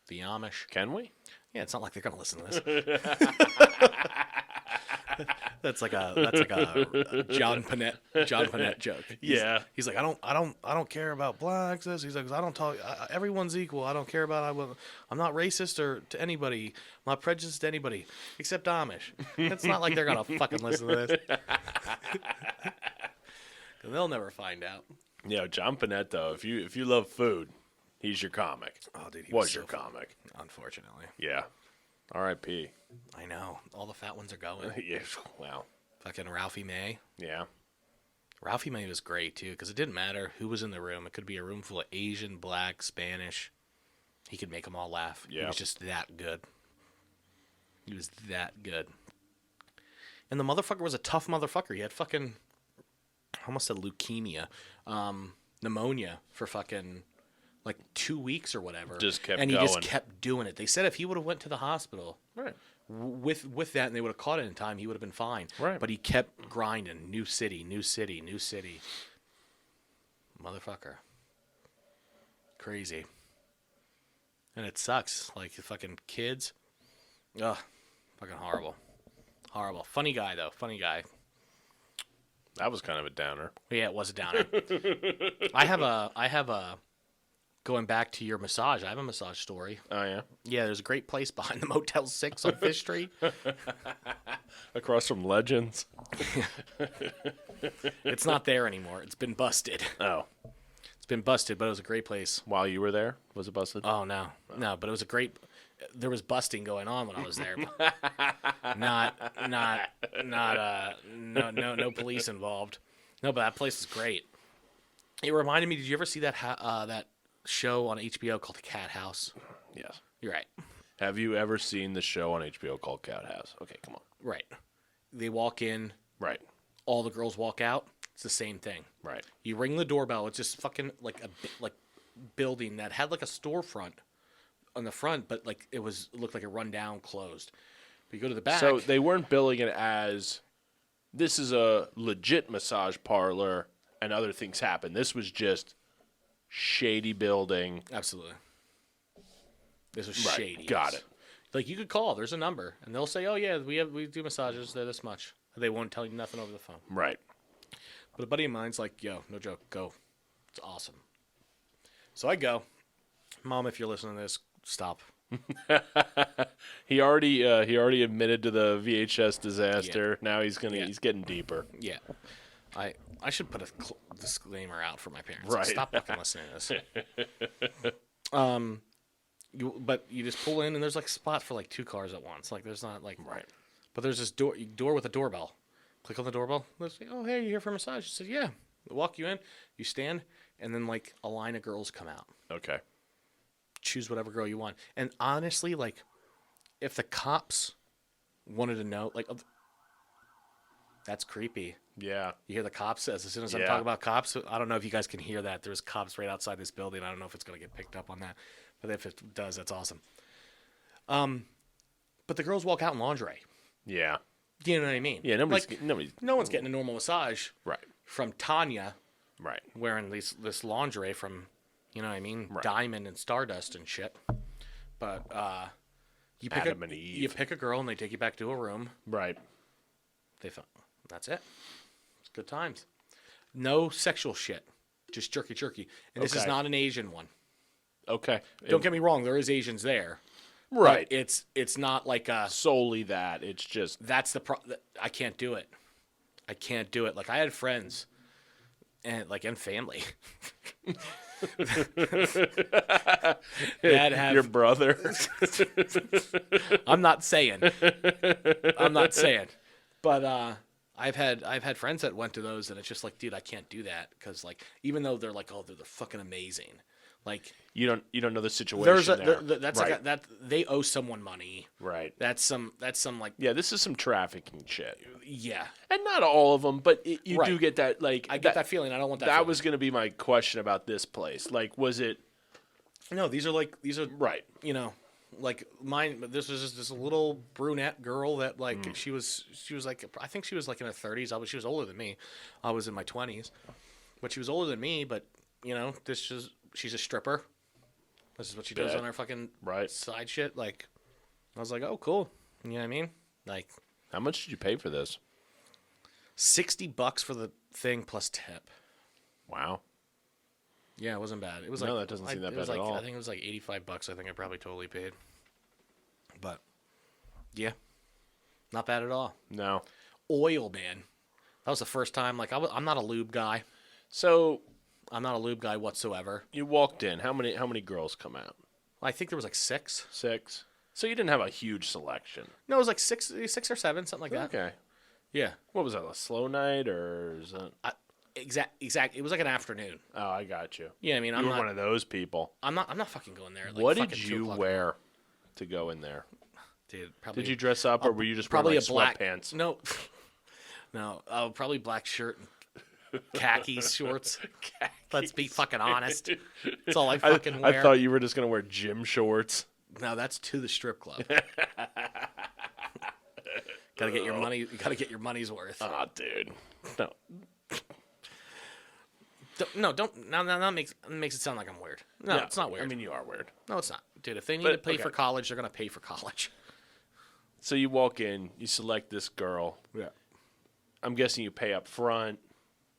The Amish. Can we? Yeah, it's not like they're gonna listen to this. That's like a John Panette joke. Yeah. He's like, I don't care about blacks. This. He's like, I don't talk. Everyone's equal. I don't care about. I'm not racist or to anybody. I'm not prejudiced to anybody except Amish. It's not like they're gonna fucking listen to this. They'll never find out. Yeah, John Panette, though, if you love food, he's your comic. Oh, dude, he was so your comic. Unfortunately. Yeah. R.I.P. I know. All the fat ones are going. Yeah. Wow. Fucking Ralphie May. Yeah. Ralphie May was great, too, because it didn't matter who was in the room. It could be a room full of Asian, black, Spanish. He could make them all laugh. Yeah. He was just that good. He was that good. And the motherfucker was a tough motherfucker. He had fucking, I almost said leukemia, pneumonia for fucking like 2 weeks or whatever. Just kept and he going. just kept doing it. They said if he would have went to the hospital Right. with that and they would have caught it in time, he would have been fine. Right. But he kept grinding. New city, new city, new city. Motherfucker. Crazy. And it sucks. Like, the fucking kids. Ugh. Fucking horrible. Horrible. Funny guy, though. Funny guy. That was kind of a downer. Yeah, it was a downer. I have a, going back to your massage, I have a massage story. Oh, yeah? Yeah, there's a great place behind the Motel 6 on Fish Street. Across from Legends. It's not there anymore. It's been busted. Oh. It's been busted, but it was a great place. While you were there? Was it busted? Oh, no. No, but it was a great, there was busting going on when I was there. No police involved. No, but that place is great. It reminded me, did you ever see that that show on HBO called The Cat House? Yes. You're right. Have you ever seen the show on HBO called Cat House? Okay, come on. Right. They walk in, Right. all the girls walk out. It's the same thing. Right. You ring the doorbell. It's just fucking like a building that had like a storefront on the front, but like it looked like a rundown, closed. But you go to the back. So they weren't billing it as this is a legit massage parlor and other things happen. This was just shady building. Absolutely. This was Right. shady. Got it. Like, you could call. There's a number, and they'll say, "Oh yeah, we do massages. They're this much." They won't tell you nothing over the phone. Right. But a buddy of mine's like, "Yo, no joke, go. It's awesome." So I go. Mom, if you're listening to this, stop. He already admitted to the VHS disaster. Yeah. Now he's getting deeper. Yeah. I should put a disclaimer out for my parents. Right. Stop fucking listening to this. But you just pull in and there's like a spot for like 2 cars at once. Like, there's not like Right. But there's this door with a doorbell. Click on the doorbell. Let's say, oh, hey, you here for a massage? She said, yeah. They walk you in, you stand, and then like a line of girls come out. Okay. Choose whatever girl you want. And honestly, like, if the cops wanted to know, like, that's creepy. Yeah. You hear the cops as soon as I'm Yeah. talking about cops. I don't know if you guys can hear that. There's cops right outside this building. I don't know if it's going to get picked up on that. But if it does, that's awesome. But the girls walk out in lingerie. Yeah. Do you know what I mean? Yeah. No one's getting a normal massage Right. from Tanya Right. wearing this lingerie from, you know what I mean, Right. Diamond and Stardust and shit. But you pick Adam and Eve. You pick a girl and they take you back to a room. Right. That's it. It's good times. No sexual shit. Just jerky. And this is Okay. not an Asian one. Okay. Don't get me wrong. There is Asians there. Right. But it's not like Solely that. It's just. that's the I can't do it. I can't do it. Like I had friends and family that have Your brother. I'm not saying. But I've had friends that went to those and it's just like, dude, I can't do that because like even though they're like, oh, they're fucking amazing. Like You don't know the situation. that's right. like that they owe someone money. Right. That's some like Yeah, this is some trafficking shit. yeah. And not all of them, but you Right. do get that. Like I get that feeling. I don't want that. That feeling. was going to be my question about this place. Like, was it No, these are right? you know, like mine. This was just this little brunette girl that like Mm. she was like I think she was like in her 30s. She was older than me. I was in my 20s, but she was older than me. But you know, she's a stripper. This is what she does Bet. on her fucking Right. side shit. Like, I was like, oh, cool. You know what I mean? Like, How much did you pay for this? $60 for the thing plus tip. Wow. Yeah, it wasn't bad. It was No, like that doesn't seem that it was bad at like, all. I think it was like $85. I think I probably totally paid. But yeah, not bad at all. No. Oil, man. That was the first time. Like I'm not a lube guy. So I'm not a lube guy whatsoever. you walked in. How many girls come out? I think there was like 6. 6. So you didn't have a huge selection. No, it was like 6 or 7, something like that. Okay. Yeah. What was that? A slow night or is that? Exact. It was like an afternoon. Oh, I got you. Yeah, I mean, You were one of those people. I'm not fucking going there. Like, What fucking did 2 you o'clock. wear to go in there? Dude, probably. Did you dress up or were you just probably wearing like a black sweatpants? No, no. Probably black shirt and khaki shorts. Let's be fucking honest. That's all I fucking wear. I thought you were just gonna wear gym shorts. No, that's to the strip club. Gotta get your money. You gotta get your money's worth. Oh, dude. No. Don't. Now that makes it sound like I'm weird. No, Yeah, it's not weird. I mean, you are weird. no, it's not, dude. If they need But, to pay okay. for college, they're gonna pay for college. So you walk in, you select this girl. Yeah. I'm guessing you pay up front.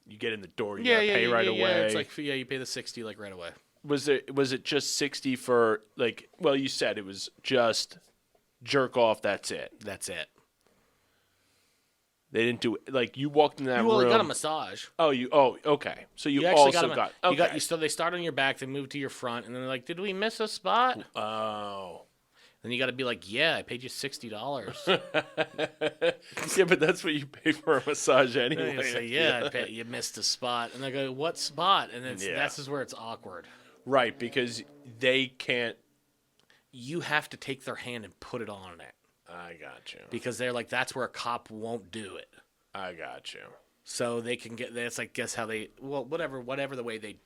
You get in the door, you gotta pay right away. Yeah, it's like you pay the 60 like right away. Was it just 60 for like? Well, you said it was just jerk off. That's it. That's it. They didn't do like you walked in that You only room. got a massage. Okay. So you actually also got okay. So they start on your back, they move to your front, and then they're like, "Did we miss a spot?" Oh. Then you got to be like, "Yeah, I paid you $60." Yeah, but that's what you pay for a massage anyway. You say, "Yeah, I bet you missed a spot," and they go, "What spot?" And Yeah. that's just where it's awkward. Right, because they can't. You have to take their hand and put it on it I got you. because they're like, "That's where a cop won't do it." I got you. So they can get. That's like, guess how they? Well, whatever the way they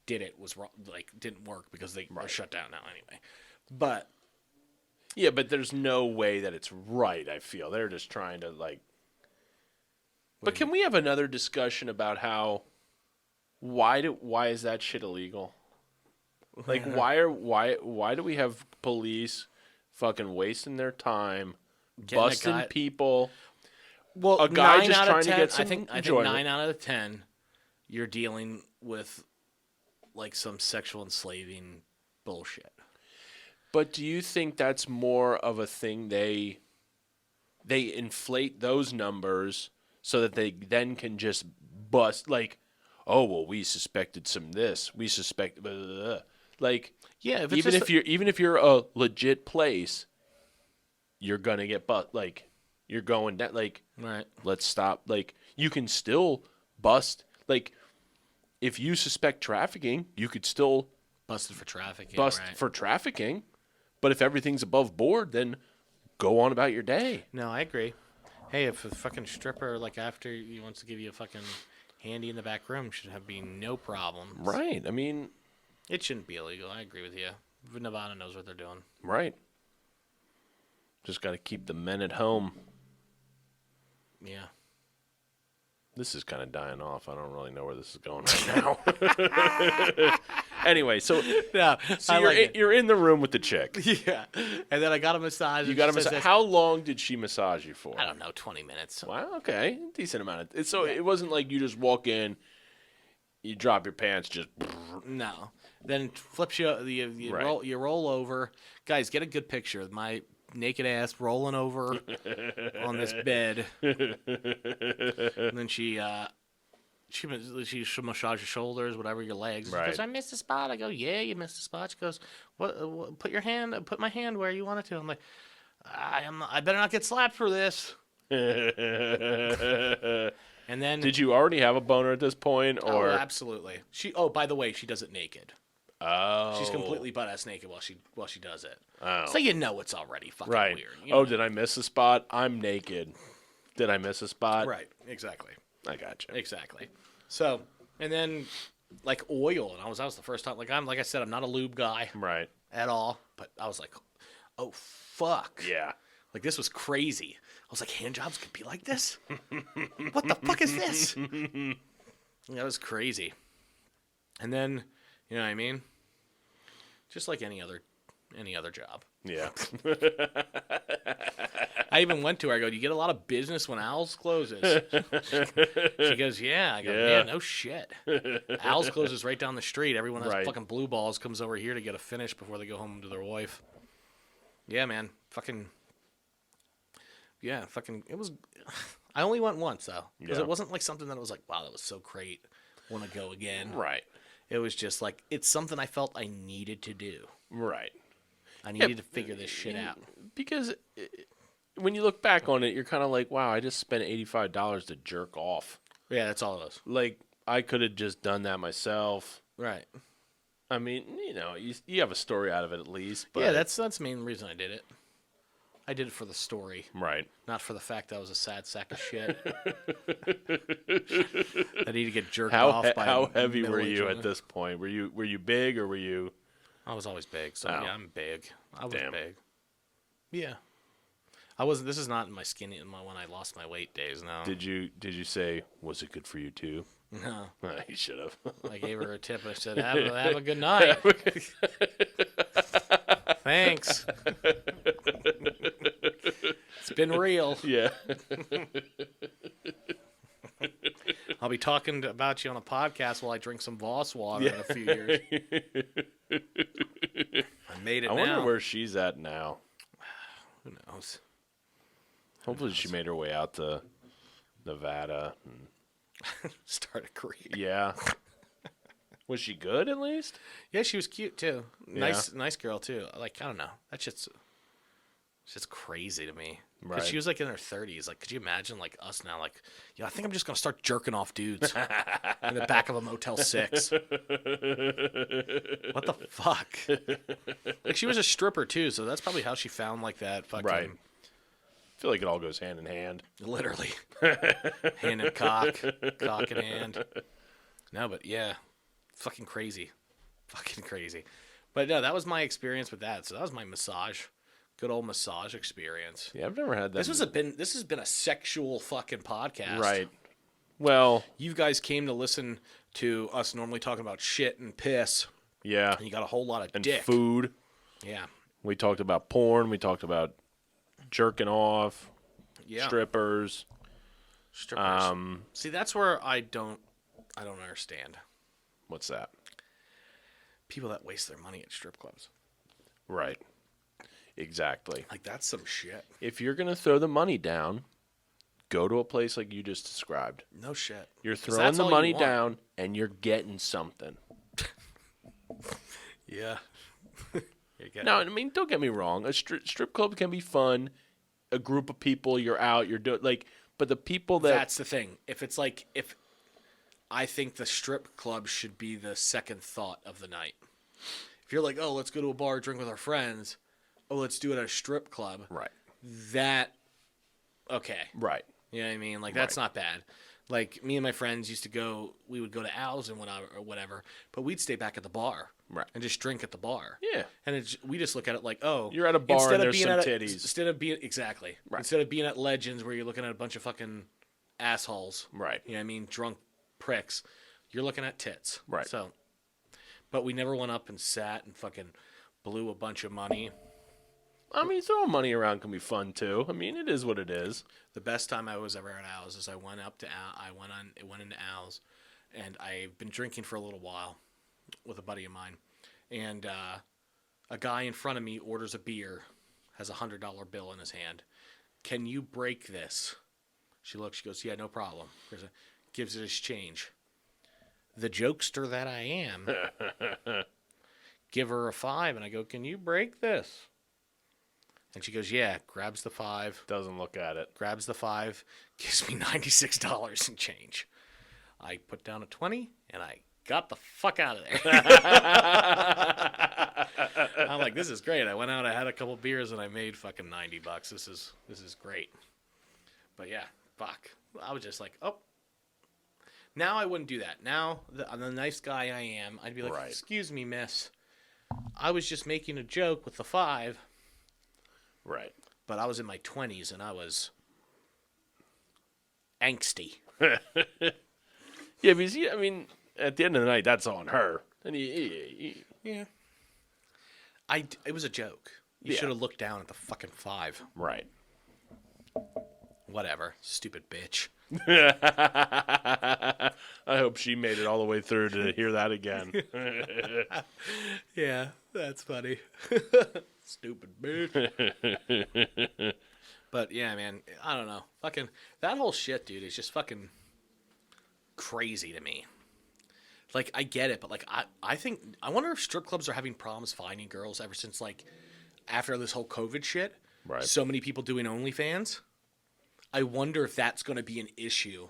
did it was wrong, like didn't work because they are shut down now anyway. But Yeah, but there's no way that it's right, I feel. They're just trying to like But can we have another discussion about how why is that shit illegal? Like why do we have police fucking wasting their time Getting a busting guy- people? well, A guy 9 just out of trying to 10, get some I think enjoyment. 9 out of 10, you're dealing with like some sexual enslaving bullshit. But do you think that's more of a thing they inflate those numbers so that they then can just bust like, oh well, we suspected some this, we suspect blah, blah, blah. Like Yeah, if it's even just if you're a legit place, you're gonna get like You're going that like, Right. let's stop. Like, you can still bust. Like, if you suspect trafficking, you could still Busted for trafficking. bust Right. for trafficking. But if everything's above board, then go on about your day. No, I agree. Hey, if a fucking stripper, like, after he wants to give you a fucking handy in the back room, should have been no problem. Right. I mean, It shouldn't be illegal. I agree with you. Nevada knows what they're doing. right. Just got to keep the men at home. Yeah. This is kind of dying off. I don't really know where this is going right now. Anyway, so Yeah. you're in the room with the chick. Yeah. And then I got a massage. You and got a she says massage. this- How long did she massage you for? I don't know, 20 minutes. Wow, okay. Decent amount of so it wasn't like you just walk in, you drop your pants, just No. Then flips you Right. you roll over. Guys, get a good picture of my naked ass rolling over on this bed. And then she massage your shoulders, whatever, your legs. She Right. goes, I missed a spot. I go, yeah, you missed a spot. She goes, what put my hand where you want it to. I'm like, I better not get slapped for this. And then Did you already have a boner at this point, Oh, or absolutely. By the way, she does it naked. oh, She's completely butt ass naked while she does it. Oh. So you know it's already fucking right? weird. You know? Oh, did I miss a spot? I'm naked. Did I miss a spot? Right, exactly. I got you. Exactly. So, and then like oil, and that was the first time. Like I said, I'm not a lube guy Right. at all, but I was like, oh fuck, Yeah. like this was crazy. I was like, hand jobs could be like this. What the fuck is this? That was crazy. And then, you know what I mean? Just like any other job. Yeah. I even went to her. I go, do you get a lot of business when Owls closes? She goes, yeah. I go, Yeah. yeah, no shit. Owls closes right down the street. Everyone has Right. fucking blue balls comes over here to get a finish before they go home to their wife. Yeah, man. Fucking. Yeah, fucking. It was. I only went once, though. Because Yeah. it wasn't like something that was like, wow, that was so great. Want to go again. Right. It was just like, it's something I felt I needed to do. Right. I needed to figure this shit out. Because when you look back on it, you're kind of like, wow, I just spent $85 to jerk off. Yeah, that's all it was. Like, I could have just done that myself. Right. I mean, you have a story out of it at least. But Yeah, that's the main reason I did it. I did it for the story, right. not for the fact that I was a sad sack of shit. I need to get jerked How off by how a heavy were middle-aged you woman. at this point? Were you big or were you? I was always big, so Oh. yeah, I'm big. I was Damn. big. Yeah, I wasn't. This is not in my skinny when I lost my weight days. No, Did you say, was it good for you too? no. You should have. I gave her a tip. I said, "Have a good night." Thanks. It's been real. Yeah. I'll be talking about you on a podcast while I drink some Voss water in a few years. I made it I now. wonder where she's at now. Who knows? Hopefully she made her way out to Nevada. Start a career. Yeah. Was she good at least? Yeah, she was cute too. Nice girl too. Like, I don't know. That shit's just crazy to me. Because Right. she was like in her 30s. Like, could you imagine like us now? Like, I think I'm just gonna start jerking off dudes in the back of a Motel 6. What the fuck? Like, she was a stripper too, so that's probably how she found like that fucking. Right. I feel like it all goes hand in hand. Literally. Hand and cock in hand. No, but yeah. Fucking crazy. Fucking crazy. But no, that was my experience with that. So that was my massage. Good old massage experience. Yeah, I've never had that. This has been a sexual fucking podcast. Right. Well, You guys came to listen to us normally talking about shit and piss, yeah. and you got a whole lot of And dick. food. Yeah. We talked about porn. We talked about jerking off, Yeah. strippers. Strippers. See, that's where I don't understand. What's that? People that waste their money at strip clubs. Right. Exactly. Like, that's some shit. If you're going to throw the money down, go to a place like you just described. No shit. You're 'Cause throwing that's the all you money want. down and you're getting something. Yeah. Now, I mean, don't get me wrong. A strip club can be fun a group of people, you're out, you're doing like, but the people That's the thing. If it's like if I think the strip club should be the second thought of the night. If you're like, oh, let's go to a bar, drink with our friends. Oh, let's do it at a strip club. right, That okay. right, You know what I mean? Like that's not bad. Like me and my friends used to go. We would go to Al's and whatever, but we'd stay back at the bar, Right. and just drink at the bar. yeah, And we just look at it like, oh, you're at a bar and there's some titties. Instead of being exactly, Right. instead of being at Legends where you're looking at a bunch of fucking assholes, right, you know what I mean, drunk pricks, you're looking at tits, Right. So, but we never went up and sat and fucking blew a bunch of money. I mean, throwing money around can be fun too. I mean, it is what it is. The best time I was ever at Al's is I went up to went into Al's, and I've been drinking for a little while with a buddy of mine, and a guy in front of me orders a beer, has $100 bill in his hand. Can you break this? She looks. She goes, yeah, no problem. Gives it his change. The jokester that I am, give her a $5, and I go, can you break this? And she goes, yeah, grabs the $5. Doesn't look at it. Grabs the $5, gives me $96 in change. I put down a 20, and I got the fuck out of there. I'm like, this is great. I went out, I had a couple beers, and I made fucking $90. This is great. But yeah, fuck. I was just like, oh. Now I wouldn't do that. Now, I'm the nice guy I am. I'd be like, Right. excuse me, miss. I was just making a joke with the $5. Right. But I was in my 20s, and I was angsty. Yeah, because I mean, at the end of the night, that's on her. And Yeah. It was a joke. You Yeah. should have looked down at the fucking $5. right. Whatever. Stupid bitch. I hope she made it all the way through to hear that again. Yeah, that's funny. Stupid bitch. But yeah, man, I don't know. Fucking that whole shit, dude, is just fucking crazy to me. Like, I get it, but like I wonder if strip clubs are having problems finding girls ever since like after this whole COVID shit. Right. So many people doing OnlyFans. I wonder if that's going to be an issue.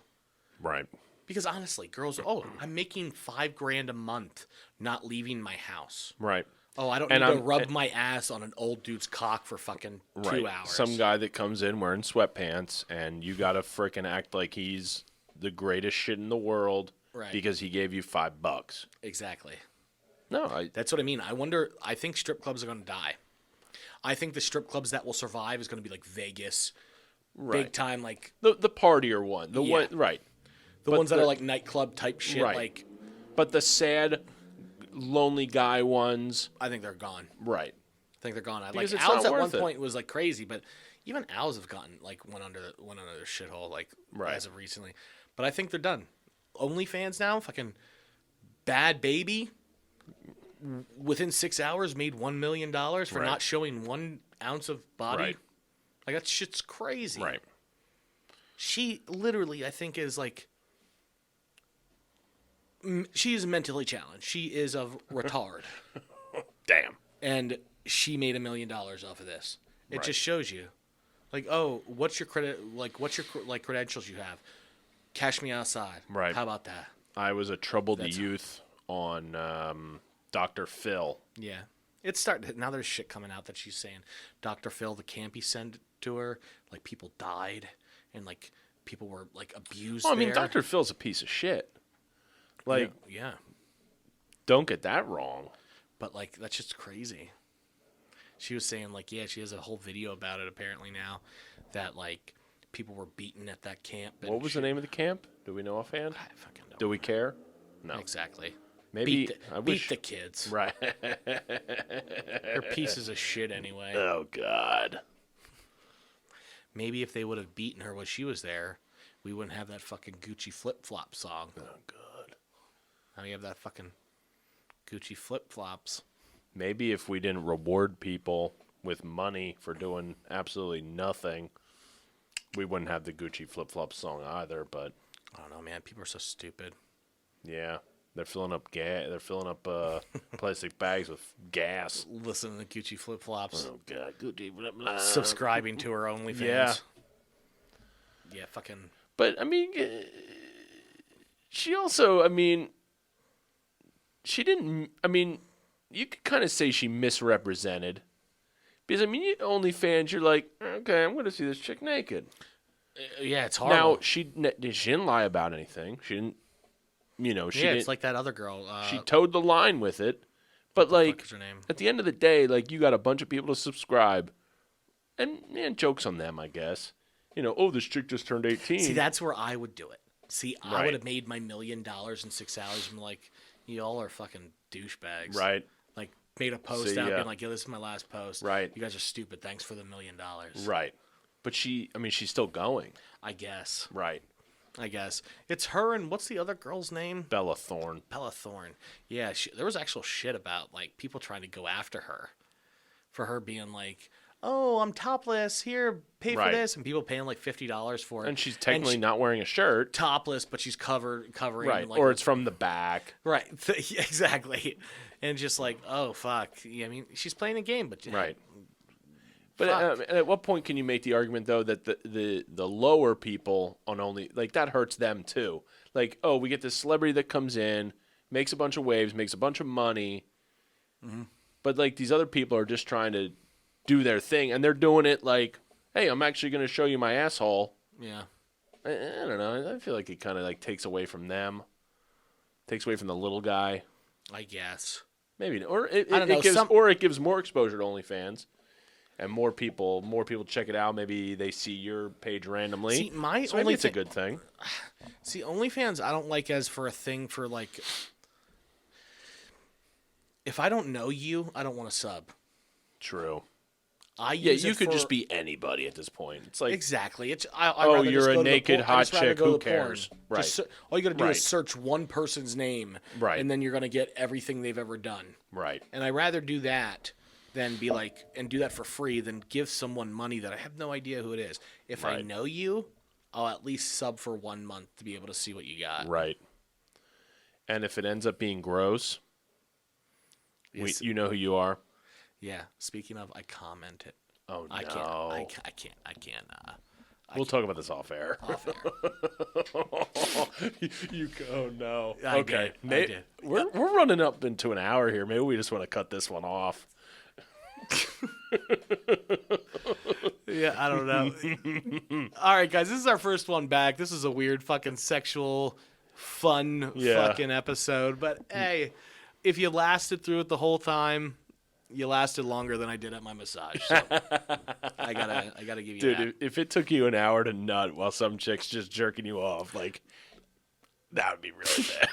Right. Because honestly, girls, I'm making $5,000 a month not leaving my house. Right. Oh, I don't need to rub my ass on an old dude's cock for fucking 2 hours. Some guy that comes in wearing sweatpants, and you gotta freaking act like he's the greatest shit in the world, Right. because he gave you $5. Exactly. No, That's what I mean. I think strip clubs are going to die. I think the strip clubs that will survive is going to be like Vegas, big time, like the partier one, the Yeah. one, right? the But ones that are like nightclub type shit. Right. Like, But the sad, lonely guy ones, I think they're gone. right? I think they're gone. Because Like it's Al's not at one worth it. point was like crazy, but even Al's have gotten like went under their shithole like Right. as of recently. But I think they're done. OnlyFans now, fucking Bad Baby, within 6 hours made $1 million for Right. not showing 1 ounce of body. Right. Like that shit's crazy. Right. She literally, I think, is like. She is mentally challenged. She is a retard. Damn. And she made $1 million off of this. It Right. just shows you, like, oh, what's your credit? Like, what's your credentials you have? Cash me outside. Right. How about that? I was a troubled youth on Dr. Phil. Yeah. It's starting now. There's shit coming out that she's saying Dr. Phil, the camp he sent to her, like people died and like people were like abused. Well, I mean, there. Dr. Phil's a piece of shit. Like, yeah. don't get that wrong. But like that's just crazy. She was saying like, yeah, she has a whole video about it apparently now that like people were beaten at that camp. And What was the name of the camp? Do we know offhand? I fucking don't Do we care? No. exactly. Maybe I beat the kids. Right. They're pieces of shit anyway. Oh God. Maybe if they would have beaten her when she was there, we wouldn't have that fucking Gucci flip flop song. Oh God. Now we have that fucking Gucci flip flops. Maybe if we didn't reward people with money for doing absolutely nothing, we wouldn't have the Gucci flip flop song either. But I don't know, man. People are so stupid. yeah, They're filling up gas. They're filling up plastic bags with gas. Listening to Gucci flip flops. Oh God, Gucci. Blah, blah. Subscribing to her OnlyFans. Yeah. Yeah, fucking. But I mean, she also. I mean, she didn't. I mean, you could kind of say she misrepresented. Because I mean, OnlyFans, you're like, okay, I'm going to see this chick naked. Yeah, it's horrible. Now she didn't lie about anything. She didn't. She didn't, it's like that other girl. she towed the line with it. But what the like fuck is her name? at the end of the day, like you got a bunch of people to subscribe, and jokes on them, I guess. Oh, this chick just turned 18. See, that's where I would do it. See, I Right. would have made my $1 million in 6 hours and like, y'all are fucking douchebags. Right. Like, made a post See, out yeah. being like, yo, this is my last post. Right. You guys are stupid. Thanks for the $1 million. Right. But she's still going. I guess. Right. It's her and what's the other girl's name? Bella Thorne. Bella Thorne. Yeah, there was actual shit about like people trying to go after her for her being like, "Oh, I'm topless. Here, pay for Right. this," and people paying like $50 for it. And she's technically not wearing a shirt. topless, but she's covering. Right. Like, Or it's from the back. right, exactly. And just like, oh fuck. Yeah, I mean, she's playing a game, but Right. But Fuck. at what point can you make the argument though that the lower people on only like that hurts them too? Like, oh, we get this celebrity that comes in, makes a bunch of waves, makes a bunch of money, but like these other people are just trying to do their thing, and they're doing it like, hey, I'm actually going to show you my asshole. yeah. I don't know. I feel like it kind of like takes away from them, takes away from the little guy. I guess. Maybe, or it I don't know, gives it gives more exposure to OnlyFans. And more people check it out. Maybe they see your page randomly. See, my so maybe only it's a good thing. See, OnlyFans, I don't like as for a thing for like. If I don't know you, I don't want to sub. True. I Yeah, use you it could for- just be anybody at this point. It's like, exactly. It's oh, you're a naked hot chick. Who cares? Right. All you got to do Right. is search one person's name, Right. and then you're gonna get everything they've ever done. Right. And I'd rather do that than be like and do that for free than give someone money that I have no idea who it is. If I Right. know you, I'll at least sub for 1 month to be able to see what you got. Right. And if it ends up being gross, Yes. you know who you are. Yeah. Speaking of, I comment it. Oh no. I can't. We'll talk about this off air. Off air. Oh no. I Okay. did. I did. We're running up into an hour here. Maybe we just want to cut this one off. Yeah, I don't know. All right, guys, this is our first one back. This is a weird fucking sexual, fun Yeah. fucking episode. But hey, if you lasted through it the whole time, you lasted longer than I did at my massage. So I gotta give you Dude, that. if it took you an hour to nut while some chick's just jerking you off, like, that would be really bad.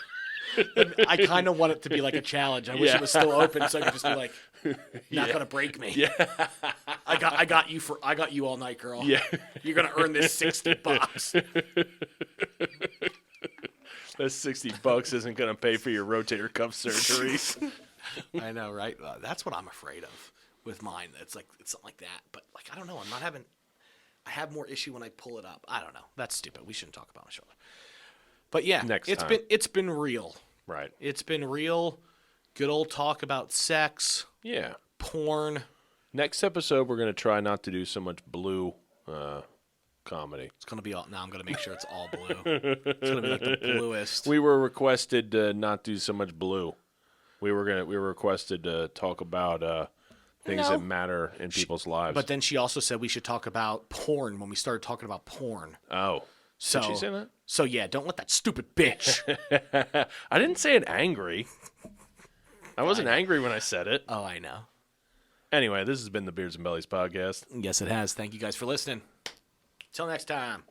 I kind of want it to be like a challenge. I wish Yeah. it was still open so I could just be like, not Yeah. gonna break me. Yeah. I got you all night, girl. Yeah. You're gonna earn this $60. That $60 isn't going to pay for your rotator cuff surgery. I know, right? That's what I'm afraid of with mine. It's something like that. But like, I don't know. I have more issue when I pull it up. I don't know. That's stupid. We shouldn't talk about my shoulder. But yeah, Next it's time. been real. Right. It's been real. Good old talk about sex, Yeah. porn. Next episode, we're going to try not to do so much blue comedy. It's gonna be all. Now I'm gonna make sure it's all blue. It's gonna be like the bluest. We were requested to not do so much blue. We were requested to talk about things No. that matter in people's lives. But then she also said we should talk about porn when we started talking about porn. oh, So did she say that? So yeah, don't let that stupid bitch. I didn't say it angry. I wasn't angry when I said it. Oh, I know. Anyway, this has been the Beards and Bellies podcast. Yes, it has. Thank you guys for listening. Till next time.